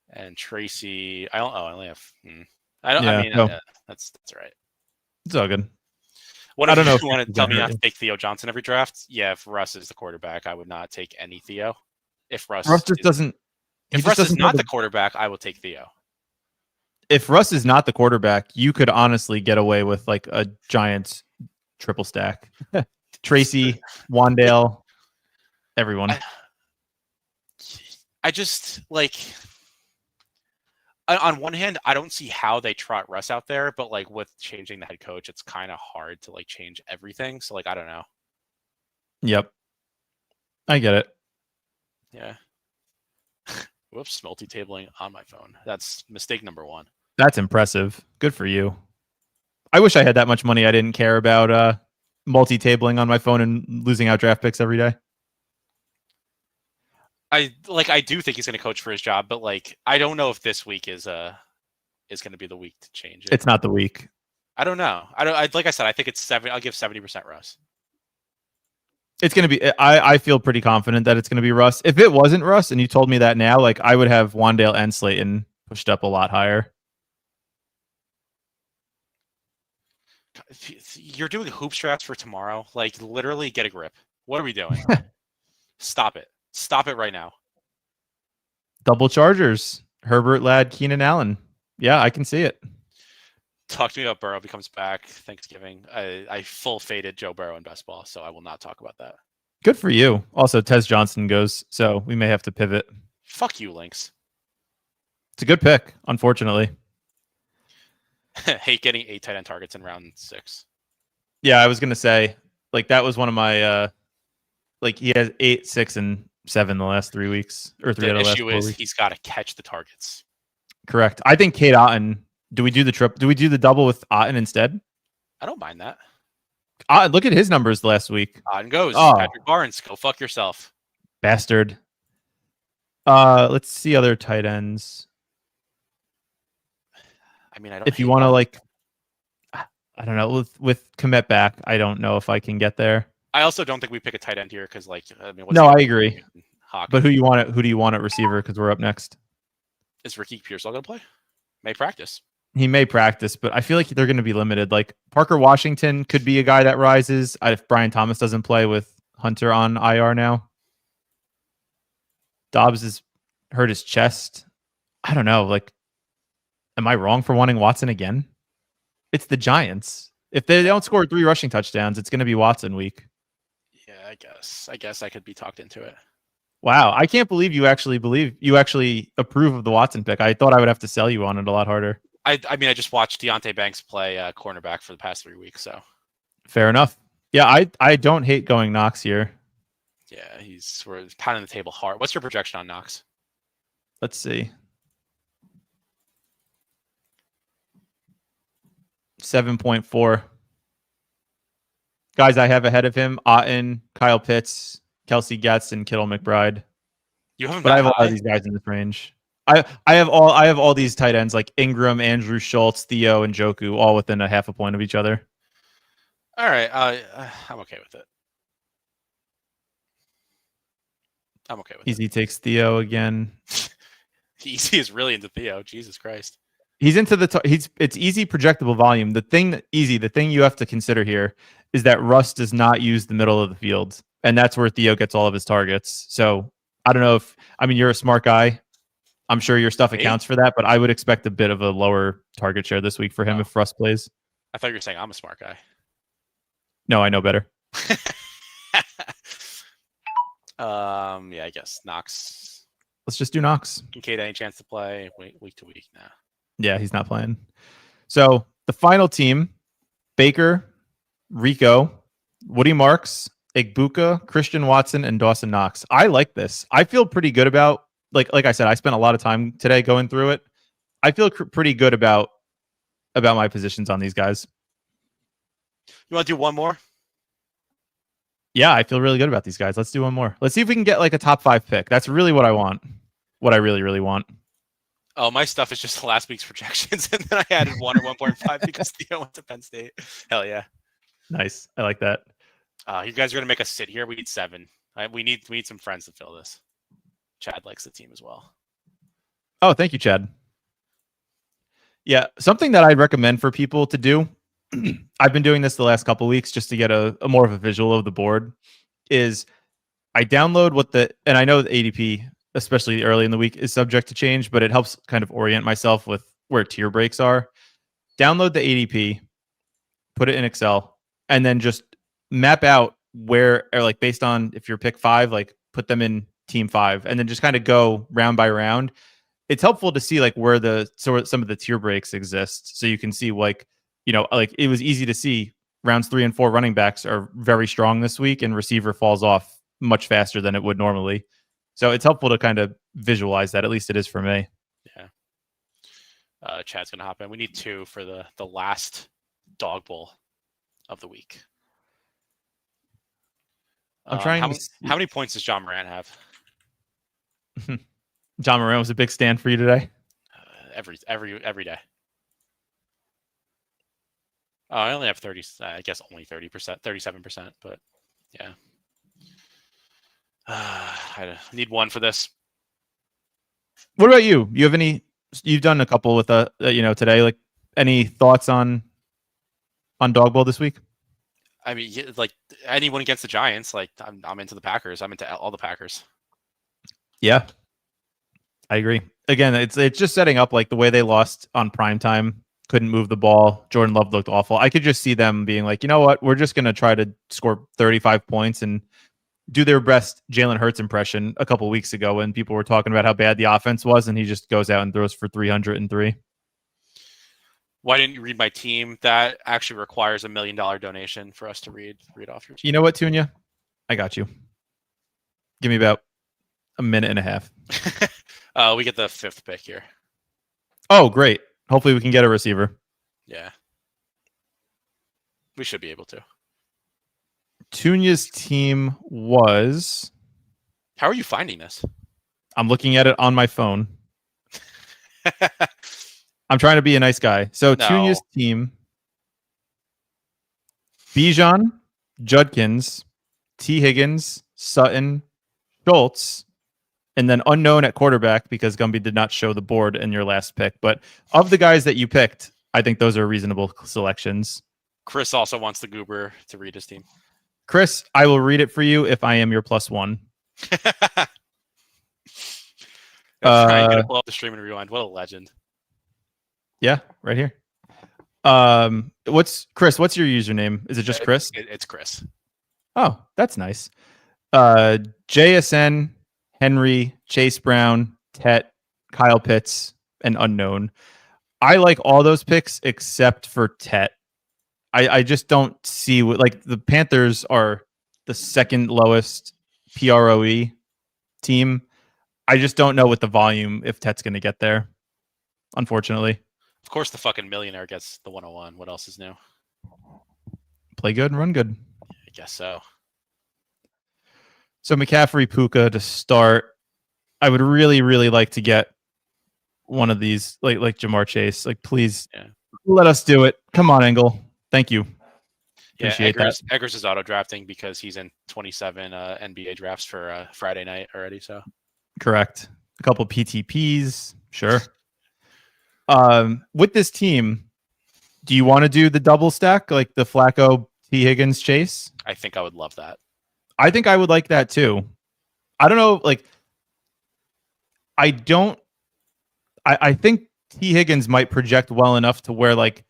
And Tracy, I only have. That's right. It's all good. I don't know if you want to tell me not to take Theo Johnson every draft. Yeah, if Russ is the quarterback, I would not take any Theo. If Russ just doesn't. If Russ is not the quarterback, I will take Theo. If Russ is not the quarterback, you could honestly get away with like a Giants triple stack. Tracy, Wandale, everyone. I just like. On one hand, I don't see how they trot Russ out there, but like with changing the head coach, it's kind of hard to like change everything. So like, I don't know. Yep. I get it. Yeah. Whoops, multi-tabling on my phone. That's mistake number 1. That's impressive. Good for you. I wish I had that much money. I didn't care about multi-tabling on my phone and losing out draft picks every day. I do think he's going to coach for his job, but like I don't know if this week is going to be the week to change it. It's not the week. I don't know. Like I said, I think it's 7. I'll give 70% Russ. It's going to be. I feel pretty confident that it's going to be Russ. If it wasn't Russ, and you told me that now, like I would have Wandale and Slayton pushed up a lot higher. You're doing hoop straps for tomorrow. Like literally, get a grip. What are we doing? Stop it. Stop it right now. Double Chargers. Herbert, Ladd, Keenan Allen. Yeah, I can see it. Talk to me about Burrow. If he comes back Thanksgiving. I full faded Joe Burrow in best ball, so I will not talk about that. Good for you. Also, Tez Johnson goes, so we may have to pivot. Fuck you, Lynx. It's a good pick, unfortunately. Hate getting 8 tight end targets in round 6. Yeah, I was gonna say, like, that was one of my like, he has 8, 6, and 7 the last 3 weeks, or 3 out of the last 4 weeks. He's got to catch the targets. Correct. I think Kate Otten. Do we do the trip? Do we do the double with Otten instead? I don't mind that. Look at his numbers last week. Otten goes. Oh. Patrick Barnes, go fuck yourself. Bastard. Let's see other tight ends. I mean, I don't. If you want to, like, I don't know, with Komet back, I don't know if I can get there. I also don't think we pick a tight end here because, like, I mean, no, I agree. Hawk. But who do you want at receiver? Because we're up next. Is Ricky Pearsall going to play? May practice. He may practice, but I feel like they're going to be limited. Like, Parker Washington could be a guy that rises if Brian Thomas doesn't play with Hunter on IR now. Dobbs has hurt his chest. I don't know. Like, am I wrong for wanting Watson again? It's the Giants. If they don't score 3 rushing touchdowns, it's going to be Watson week. Yeah, I guess I could be talked into it. Wow, I can't believe you actually approve of the Watson pick. I thought I would have to sell you on it a lot harder. I mean, I just watched Deonte Banks play cornerback for the past 3 weeks, so fair enough. Yeah, I don't hate going Knox here. Yeah, we're pounding the table hard. What's your projection on Knox? Let's see. 7.4. Guys I have ahead of him: Otten, Kyle Pitts, Kelsey Getz, and Kittle McBride. You haven't, but I have a lot of these guys in this range. I have all these tight ends like Ingram, Andrew Schultz, Theo, and Njoku, all within a half a point of each other. All right, I'm okay with it. I'm okay with Easy it. takes Theo again. Easy is really into Theo. Jesus Christ. He's into it's easy projectable volume. The thing you have to consider here is that Russ does not use the middle of the field, and that's where Theo gets all of his targets. So I don't know you're a smart guy. I'm sure your stuff accounts for that, but I would expect a bit of a lower target share this week for him if Russ plays. I thought you were saying I'm a smart guy. No, I know better. Yeah, I guess Knox. Let's just do Knox. Kincaid, any chance to play week to week now? Yeah, he's not playing. So the final team: Baker, Rico, Woody Marks, Igbuka, Christian Watson, and Dawson Knox. I like this. I feel pretty good about, like I said, I spent a lot of time today going through it. I feel pretty good about my positions on these guys. You want to do one more? Yeah, I feel really good about these guys. Let's do one more. Let's see if we can get like a top 5 pick. That's really what I want. What I really, really want. Oh, my stuff is just last week's projections, and then I added 1 or 1.5 because Theo went to Penn State. Hell yeah. Nice. I like that. You guys are going to make us sit here. We need 7. We need some friends to fill this. Chad likes the team as well. Oh, thank you, Chad. Yeah, something that I'd recommend for people to do, I've been doing this the last couple of weeks just to get a more of a visual of the board, is I download and I know the ADP, especially early in the week, is subject to change, but it helps kind of orient myself with where tier breaks are. Download the ADP, put it in Excel, and then just map out where, or like based on if you're pick 5, like put them in team 5, and then just kind of go round by round. It's helpful to see like where some of the tier breaks exist, so you can see like it was easy to see rounds 3 and 4 running backs are very strong this week, and receiver falls off much faster than it would normally. So it's helpful to kind of visualize that. At least it is for me. Yeah. Chad's gonna hop in. We need 2 for the last Dog Bowl of the week. I'm trying. How many points does John Morant have? John Morant was a big stand for you today. Every day. Oh, I only have 30. I guess only 30%, 37%. But yeah, I need 1 for this. What about you? You have any? You've done a couple with today. Like, any thoughts on Dog Bowl this week? I mean, like anyone against the Giants. Like I'm into the Packers. I'm into all the Packers. Yeah. I agree. Again, it's just setting up like the way they lost on primetime, couldn't move the ball. Jordan Love looked awful. I could just see them being like, you know what, we're just gonna try to score 35 points and do their best Jalen Hurts impression a couple weeks ago when people were talking about how bad the offense was, and he just goes out and throws for 303. Why didn't you read my team? That actually requires $1 million donation for us to read off your team. You know what, Tunya? I got you. Give me about a minute and a half. We get the 5th pick here. Oh, great. Hopefully we can get a receiver. Yeah. We should be able to. Tunya's team was... How are you finding this? I'm looking at it on my phone. I'm trying to be a nice guy. So No. Tunya's team: Bijan, Judkins, T. Higgins, Sutton, Schultz, and then unknown at quarterback because Gumby did not show the board in your last pick. But of the guys that you picked, I think those are reasonable selections. Chris also wants the goober to read his team. Chris, I will read it for you if I am your +1. Trying to pull up the stream and rewind. What a legend. Yeah, right here. What's your username? Is it just Chris? It's Chris. Oh, that's nice. JSN, Henry, Chase Brown, Tet, Kyle Pitts, and unknown. I like all those picks except for Tet. I just don't see what, like, the Panthers are the second lowest PROE team. I just don't know with the volume if Tet's going to get there, unfortunately. Of course, the fucking millionaire gets the 101. What else is new? Play good and run good. I guess so. So McCaffrey, Puka to start. I would really, really like to get one of these, like Jamar Chase. Like, please let us do it. Come on, Engel. Thank you. Appreciate that. Eggers is auto drafting because he's in 27 NBA drafts for Friday night already. So correct. A couple PTPs, sure. With this team, do you want to do the double stack, like the Flacco, T. Higgins, Chase? I think I would love that. I think I would like that too. I don't know, like, I think T. Higgins might project well enough to where, like,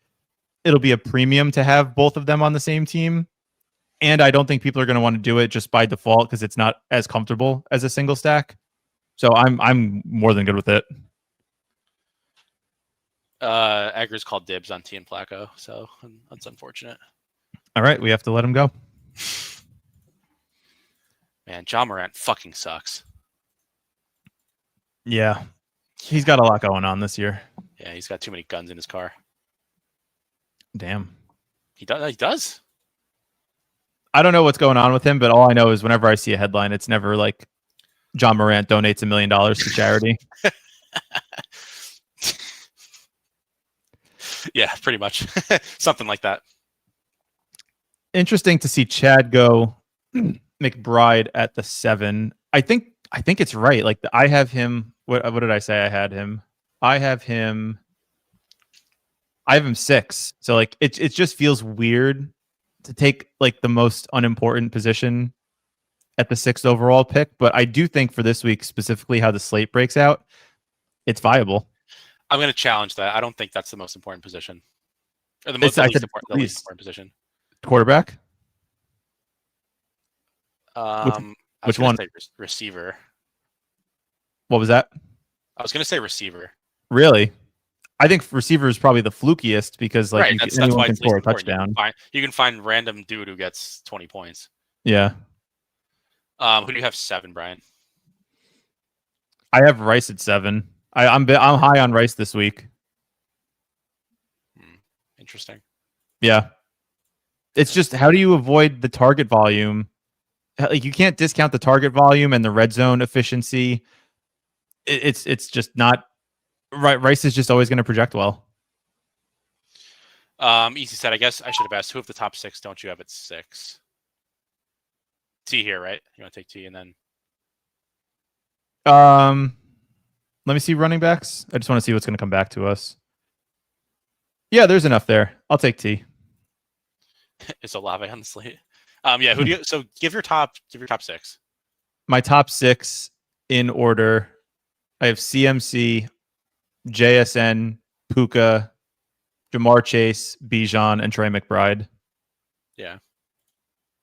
it'll be a premium to have both of them on the same team. And I don't think people are going to want to do it just by default because it's not as comfortable as a single stack. So I'm more than good with it. Eggers called dibs on T and Flacco, so that's unfortunate. All right, we have to let him go. Man, John Morant fucking sucks. Yeah. He's got a lot going on this year. Yeah, he's got too many guns in his car. Damn. He does. I don't know what's going on with him, but all I know is whenever I see a headline, it's never like John Morant donates $1 million to charity. Yeah, pretty much. Something like that. Interesting to see Chad go McBride at the 7. I think it's right. Like, I have him. What did I say? I had him. I have him 6. So, like, it just feels weird to take, like, the most unimportant position at the 6th overall pick. But I do think for this week, specifically how the slate breaks out, it's viable. I'm going to challenge that. I don't think that's the most important position. Or the least important position. Quarterback? Which one? Receiver. What was that? I was going to say receiver. Really? I think receiver is probably the flukiest because, like, right, that's why can score a touchdown. You can find random dude who gets 20 points. Yeah. Who do you have 7, Brian? I have Rice at 7. I'm high on Rice this week. Interesting. Yeah. It's just, how do you avoid the target volume? Like, you can't discount the target volume and the red zone efficiency. It's just not right. Rice is just always going to project well. Easy said, I guess I should have asked, who of the top 6 don't you have at 6? T here, right? You want to take T and then let me see running backs. I just want to see what's going to come back to us. Yeah, there's enough there. I'll take T. It's Olave on the slate. Yeah, who do you? So give your top 6. My top 6 in order I have CMC, JSN, Puka, Jamar Chase, Bijan, and Trey McBride. Yeah.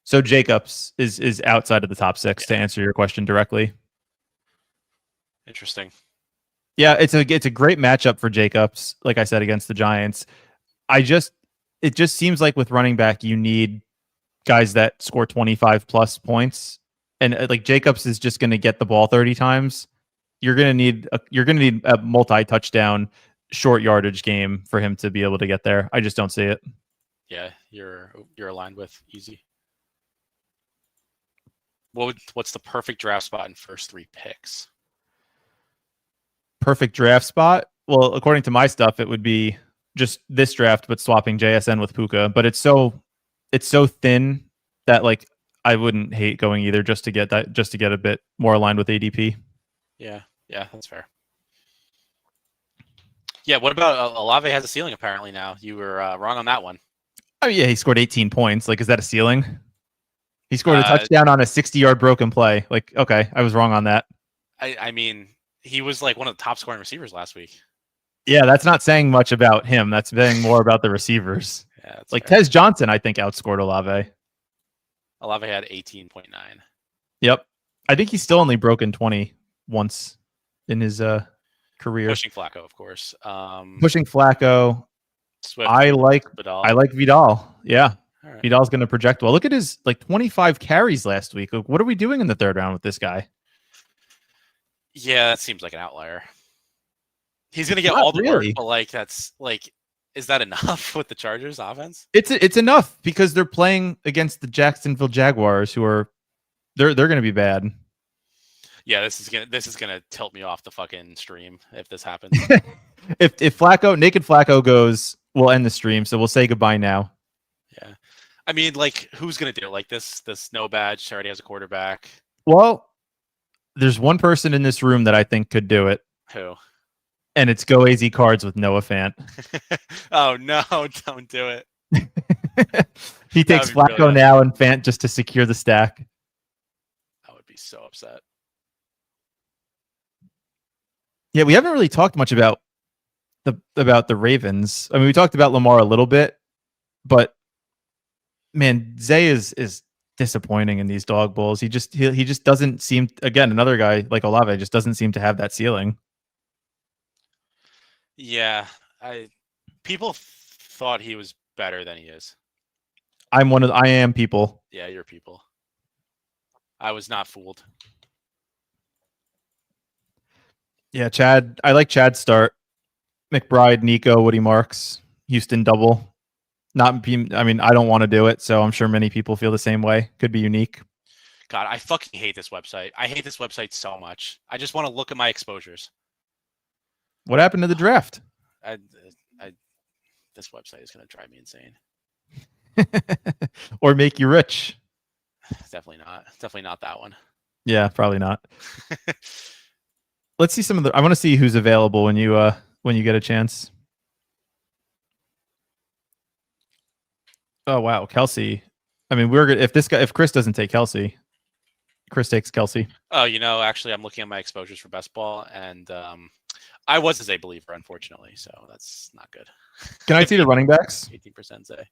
So Jacobs is outside of the top 6 to answer your question directly. Interesting. Yeah, it's a great matchup for Jacobs, like I said, against the Giants. It just seems like with running back, you need guys that score 25 plus points. And like Jacobs is just going to get the ball 30 times. You're going to need a multi-touchdown short yardage game for him to be able to get there. I just don't see it. Yeah, you're aligned with easy. What's the perfect draft spot in first 3 picks? Perfect draft spot? Well, according to my stuff, it would be just this draft, but swapping JSN with Puka. But it's so thin that like I wouldn't hate going either just to get a bit more aligned with ADP. Yeah, that's fair. Yeah, what about Olave has a ceiling apparently now? You were wrong on that one. Oh yeah, he scored 18 points. Like, is that a ceiling? He scored a touchdown on a 60-yard broken play. Like, okay, I was wrong on that. I mean, he was like one of the top scoring receivers last week. Yeah, that's not saying much about him. That's saying more about the receivers. Yeah, like fair. Tez Johnson, I think outscored Olave. Olave had 18.9. Yep, I think he's still only broken 20 once in his career. Pushing Flacco, of course. Pushing Flacco. Swift, I like Vidal. Yeah. Right. Vidal's going to project well. Look at his like 25 carries last week. What are we doing in the 3rd round with this guy? Yeah, that seems like an outlier. He's going to get all the work, but like that's like, is that enough with the Chargers offense? It's enough because they're playing against the Jacksonville Jaguars, who are they're going to be bad. Yeah, this is gonna tilt me off the fucking stream if this happens. If Naked Flacco goes, we'll end the stream. So we'll say goodbye now. Yeah, I mean, like, who's gonna do it? Like this no badge already has a quarterback. Well, there's one person in this room that I think could do it. Who? And it's Go AZ Cards with Noah Fant. Oh no! Don't do it. He takes Flacco really now and Fant just to secure the stack. I would be so upset. Yeah, we haven't really talked much about the Ravens. I mean, we talked about Lamar a little bit, but man, Zay is disappointing in these dog bowls. He just doesn't seem, again, another guy like Olave just doesn't seem to have that ceiling. Yeah, people thought he was better than he is. I am people. Yeah, you're people. I was not fooled. Yeah, Chad. I like Chad's start. McBride, Nico, Woody Marks, Houston double. I don't want to do it, so I'm sure many people feel the same way. Could be unique. God, I fucking hate this website. I hate this website so much. I just want to look at my exposures. What happened to the draft? This website is going to drive me insane. Or make you rich. Definitely not. Definitely not that one. Yeah, probably not. Let's see some of the. I want to see who's available when you get a chance. Oh wow, Kelsey. I mean, we're good if Chris doesn't take Kelsey, Chris takes Kelsey. Oh, actually, I'm looking at my exposures for best ball, and I was a Zay believer, unfortunately, so that's not good. Can I see the running backs? 18% Zay.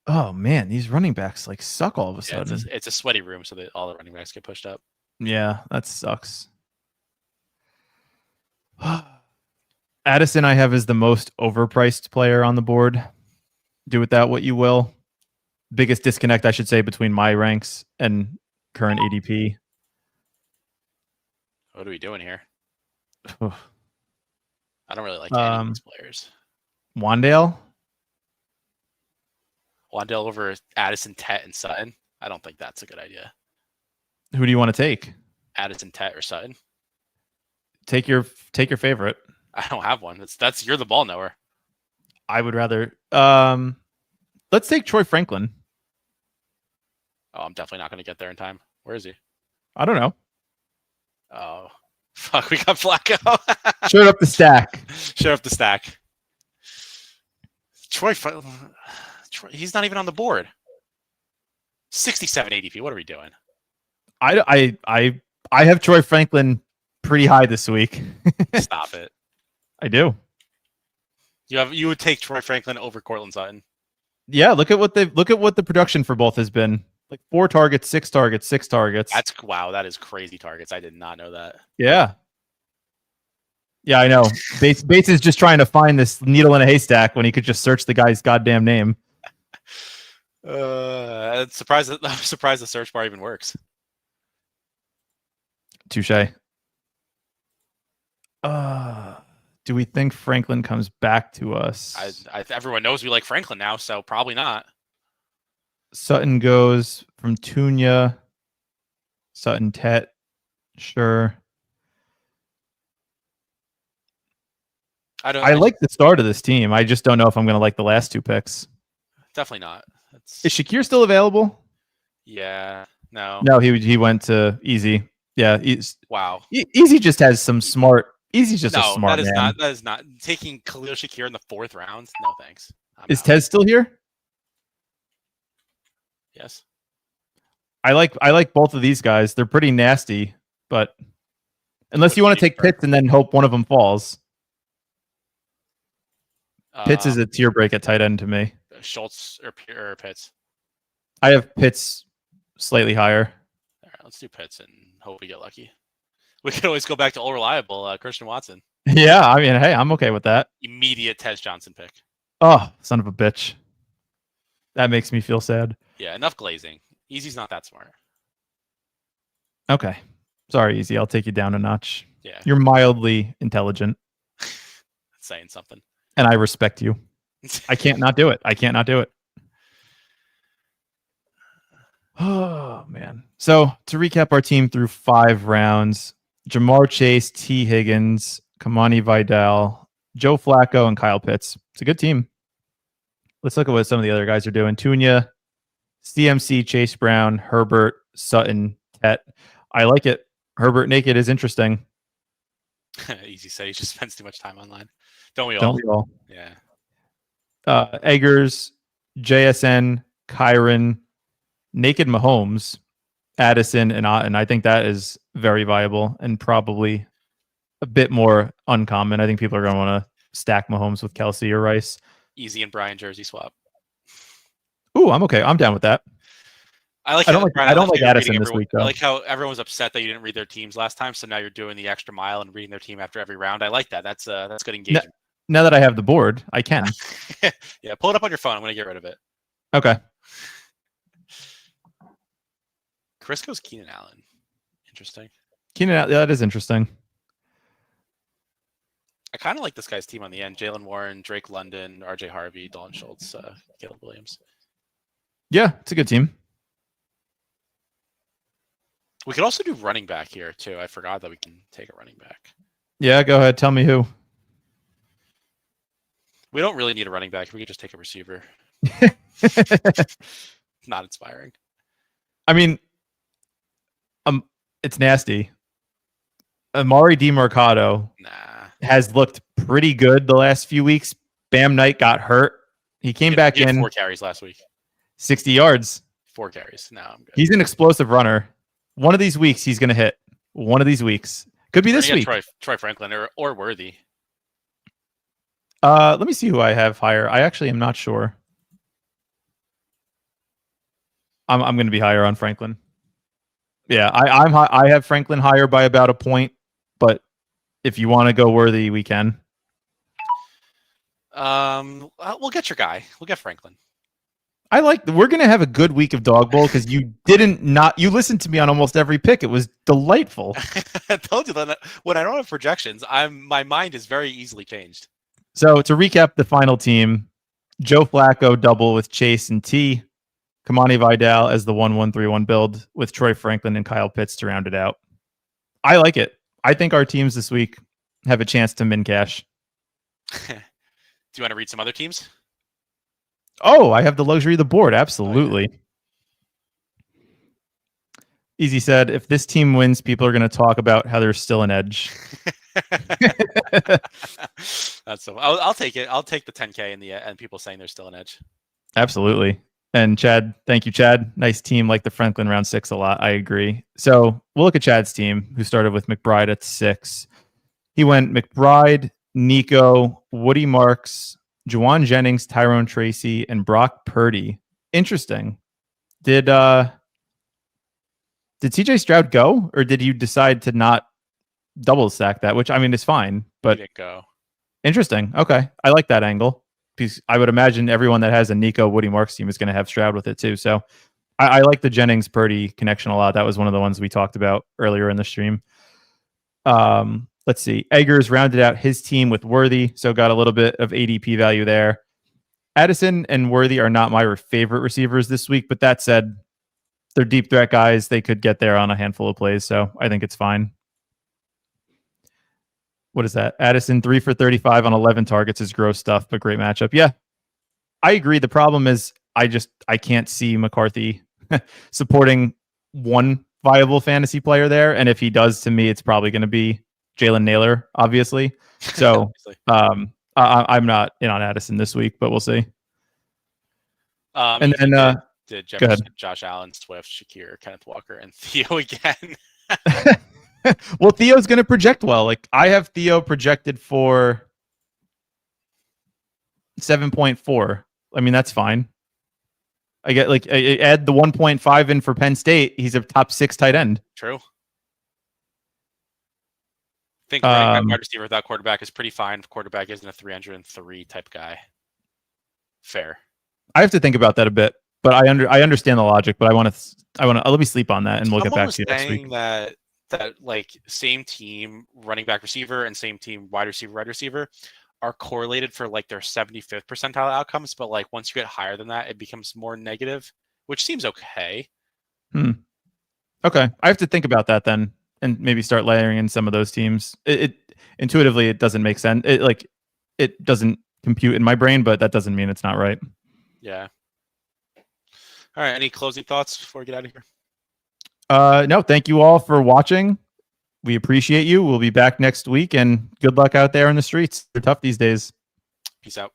Oh man, these running backs like suck all of a sudden. It's a sweaty room, so that all the running backs get pushed up. Yeah, that sucks. Addison, I have as the most overpriced player on the board. Do with that what you will. Biggest disconnect, I should say, between my ranks and current ADP. What are we doing here? I don't really like any of these players. Wandale over Addison, Tet, and Sutton. I don't think that's a good idea. Who do you want to take? Addison, Tet, or Sutton? Take your favorite. I don't have one. That's you're the ball knower. I would rather. Let's take Troy Franklin. Oh, I'm definitely not going to get there in time. Where is he? I don't know. Oh, fuck! We got Flacco. Showed up the stack. Showed up the stack. Troy, he's not even on the board. 67 ADP. What are we doing? I I have Troy Franklin pretty high this week. Stop it. I do. You would take Troy Franklin over Cortland Sutton. Yeah, look at what the production for both has been. Like 4 targets, 6 targets, 6 targets. Wow, that is crazy targets. I did not know that. Yeah. Yeah, I know. Bates is just trying to find this needle in a haystack when he could just search the guy's goddamn name. I'm surprised the search bar even works. Touche. Do we think Franklin comes back to us? Everyone knows we like Franklin now, so probably not. Sutton goes from Tunya. Sutton Tet. Sure. I like the start of this team. I just don't know if I'm going to like the last 2 picks. Definitely not. Is Shakir still available? Yeah. No. No, he went to Easy. Yeah. Wow. Easy just has some smart. Easy's just a smart man. That is not taking Khalil Shakir in the 4th round. No thanks. Is Tez still here? Yes. I like both of these guys. They're pretty nasty, but unless you want to take Pitts and then hope one of them falls. Pitts is a tier break at tight end to me. Schultz or Pitts? I have Pitts slightly higher. All right, let's do Pitts and hope we get lucky. We could always go back to old reliable Christian Watson. Yeah, I mean, hey, I'm okay with that. Immediate Tez Johnson pick. Oh, son of a bitch. That makes me feel sad. Yeah, enough glazing. Easy's not that smart. Okay. Sorry, Easy. I'll take you down a notch. Yeah. You're mildly intelligent. Saying something. And I respect you. I can't not do it. I can't not do it. Oh, man. So to recap our team through 5 rounds, Jamar Chase, T. Higgins, Kamani Vidal, Joe Flacco, and Kyle Pitts. It's a good team. Let's look at what some of the other guys are doing. Tunya, CMC, Chase Brown, Herbert, Sutton, Tet. I like it. Herbert naked is interesting. Easy say. He just spends too much time online. Don't we all? Don't we all? Yeah. Eggers, JSN, Kyron, Naked Mahomes, Addison, and I think that is very viable and probably a bit more uncommon. I think people are going to want to stack Mahomes with Kelsey or Rice. Easy and Brian jersey swap. Ooh, I'm okay. I'm down with that. I don't like Addison this week, though. I like how everyone was upset that you didn't read their teams last time, so now you're doing the extra mile and reading their team after every round. I like that. That's good engagement. Now that I have the board, I can. Yeah, pull it up on your phone. I'm going to get rid of it. Okay. Chris goes Keenan Allen. Interesting. Keenan Allen, that is interesting. I kind of like this guy's team on the end. Jalen Warren, Drake London, RJ Harvey, Dalton Schultz, Caleb Williams. Yeah, it's a good team. We could also do running back here, too. I forgot that we can take a running back. Yeah, go ahead. Tell me who. We don't really need a running back. We could just take a receiver. Not inspiring. I mean, it's nasty. Amari DiMercado has looked pretty good the last few weeks. Bam Knight got hurt. He came back in. 4 carries last week. 60 yards. 4 carries. No, I'm good. He's an explosive runner. One of these weeks, he's going to hit. One of these weeks. Could be this week. Troy Franklin or Worthy. Let me see who I have higher. I actually am not sure. I'm going to be higher on Franklin. Yeah, I have Franklin higher by about a point, but if you want to go Worthy, we can. We'll get your guy. We'll get Franklin. We're going to have a good week of Dog Bowl because you you listened to me on almost every pick. It was delightful. I told you that when I don't have projections, my mind is very easily changed. So to recap the final team, Joe Flacco double with Chase and T, Kamani Vidal as the 1-1-3-1 build with Troy Franklin and Kyle Pitts to round it out. I like it. I think our teams this week have a chance to min cash. Do you want to read some other teams? Oh, I have the luxury of the board. Absolutely. Oh, yeah. Easy said, if this team wins, people are going to talk about how there's still an edge. That's so. I'll take it. I'll take the 10K and people saying there's still an edge. Absolutely. And Chad, thank you, Chad. Nice team, like the Franklin round 6 a lot. I agree. So we'll look at Chad's team, who started with McBride at 6. He went McBride, Nico, Woody Marks, Juwan Jennings, Tyrone Tracy, and Brock Purdy. Interesting. Did CJ Stroud go, or did you decide to not double stack that? Which, I mean, is fine, but He didn't go. Interesting. Okay, I like that angle because I would imagine everyone that has a Nico Woody Marks team is going to have Stroud with it too. So I like the Jennings Purdy connection a lot. That was one of the ones we talked about earlier in the stream. Let's see. Eggers rounded out his team with Worthy, so got a little bit of ADP value there. Addison and Worthy are not my favorite receivers this week, but that said, they're deep threat guys. They could get there on a handful of plays, so I think it's fine. What is that? Addison 3 for 35 on 11 targets is gross stuff, but great matchup. Yeah, I agree. The problem is I can't see McCarthy supporting one viable fantasy player there, and if he does, to me, it's probably going to be Jalen Naylor, obviously. So I'm not in on Addison this week, but we'll see. And then did Jefferson, Josh Allen, Swift, Shakir, Kenneth Walker, and Theo again. Well, Theo's going to project well. Like I have Theo projected for 7.4. I mean, that's fine. I get I add the 1.5 in for Penn State. He's a top 6 tight end. True. I think running back, wide receiver without quarterback is pretty fine. If quarterback isn't a 303 type guy. Fair. I have to think about that a bit, but I understand the logic. But I want to let me sleep on that, and we'll get back to you next week. That like same team running back receiver and same team wide receiver are correlated for like their 75th percentile outcomes, but like once you get higher than that, it becomes more negative, which seems okay. Okay, I have to think about that then, and maybe start layering in some of those teams. It intuitively it doesn't make sense. It doesn't compute in my brain, but that doesn't mean it's not right. Yeah. All right. Any closing thoughts before we get out of here? No, thank you all for watching. We appreciate you. We'll be back next week, and good luck out there in the streets. They're tough these days. Peace out.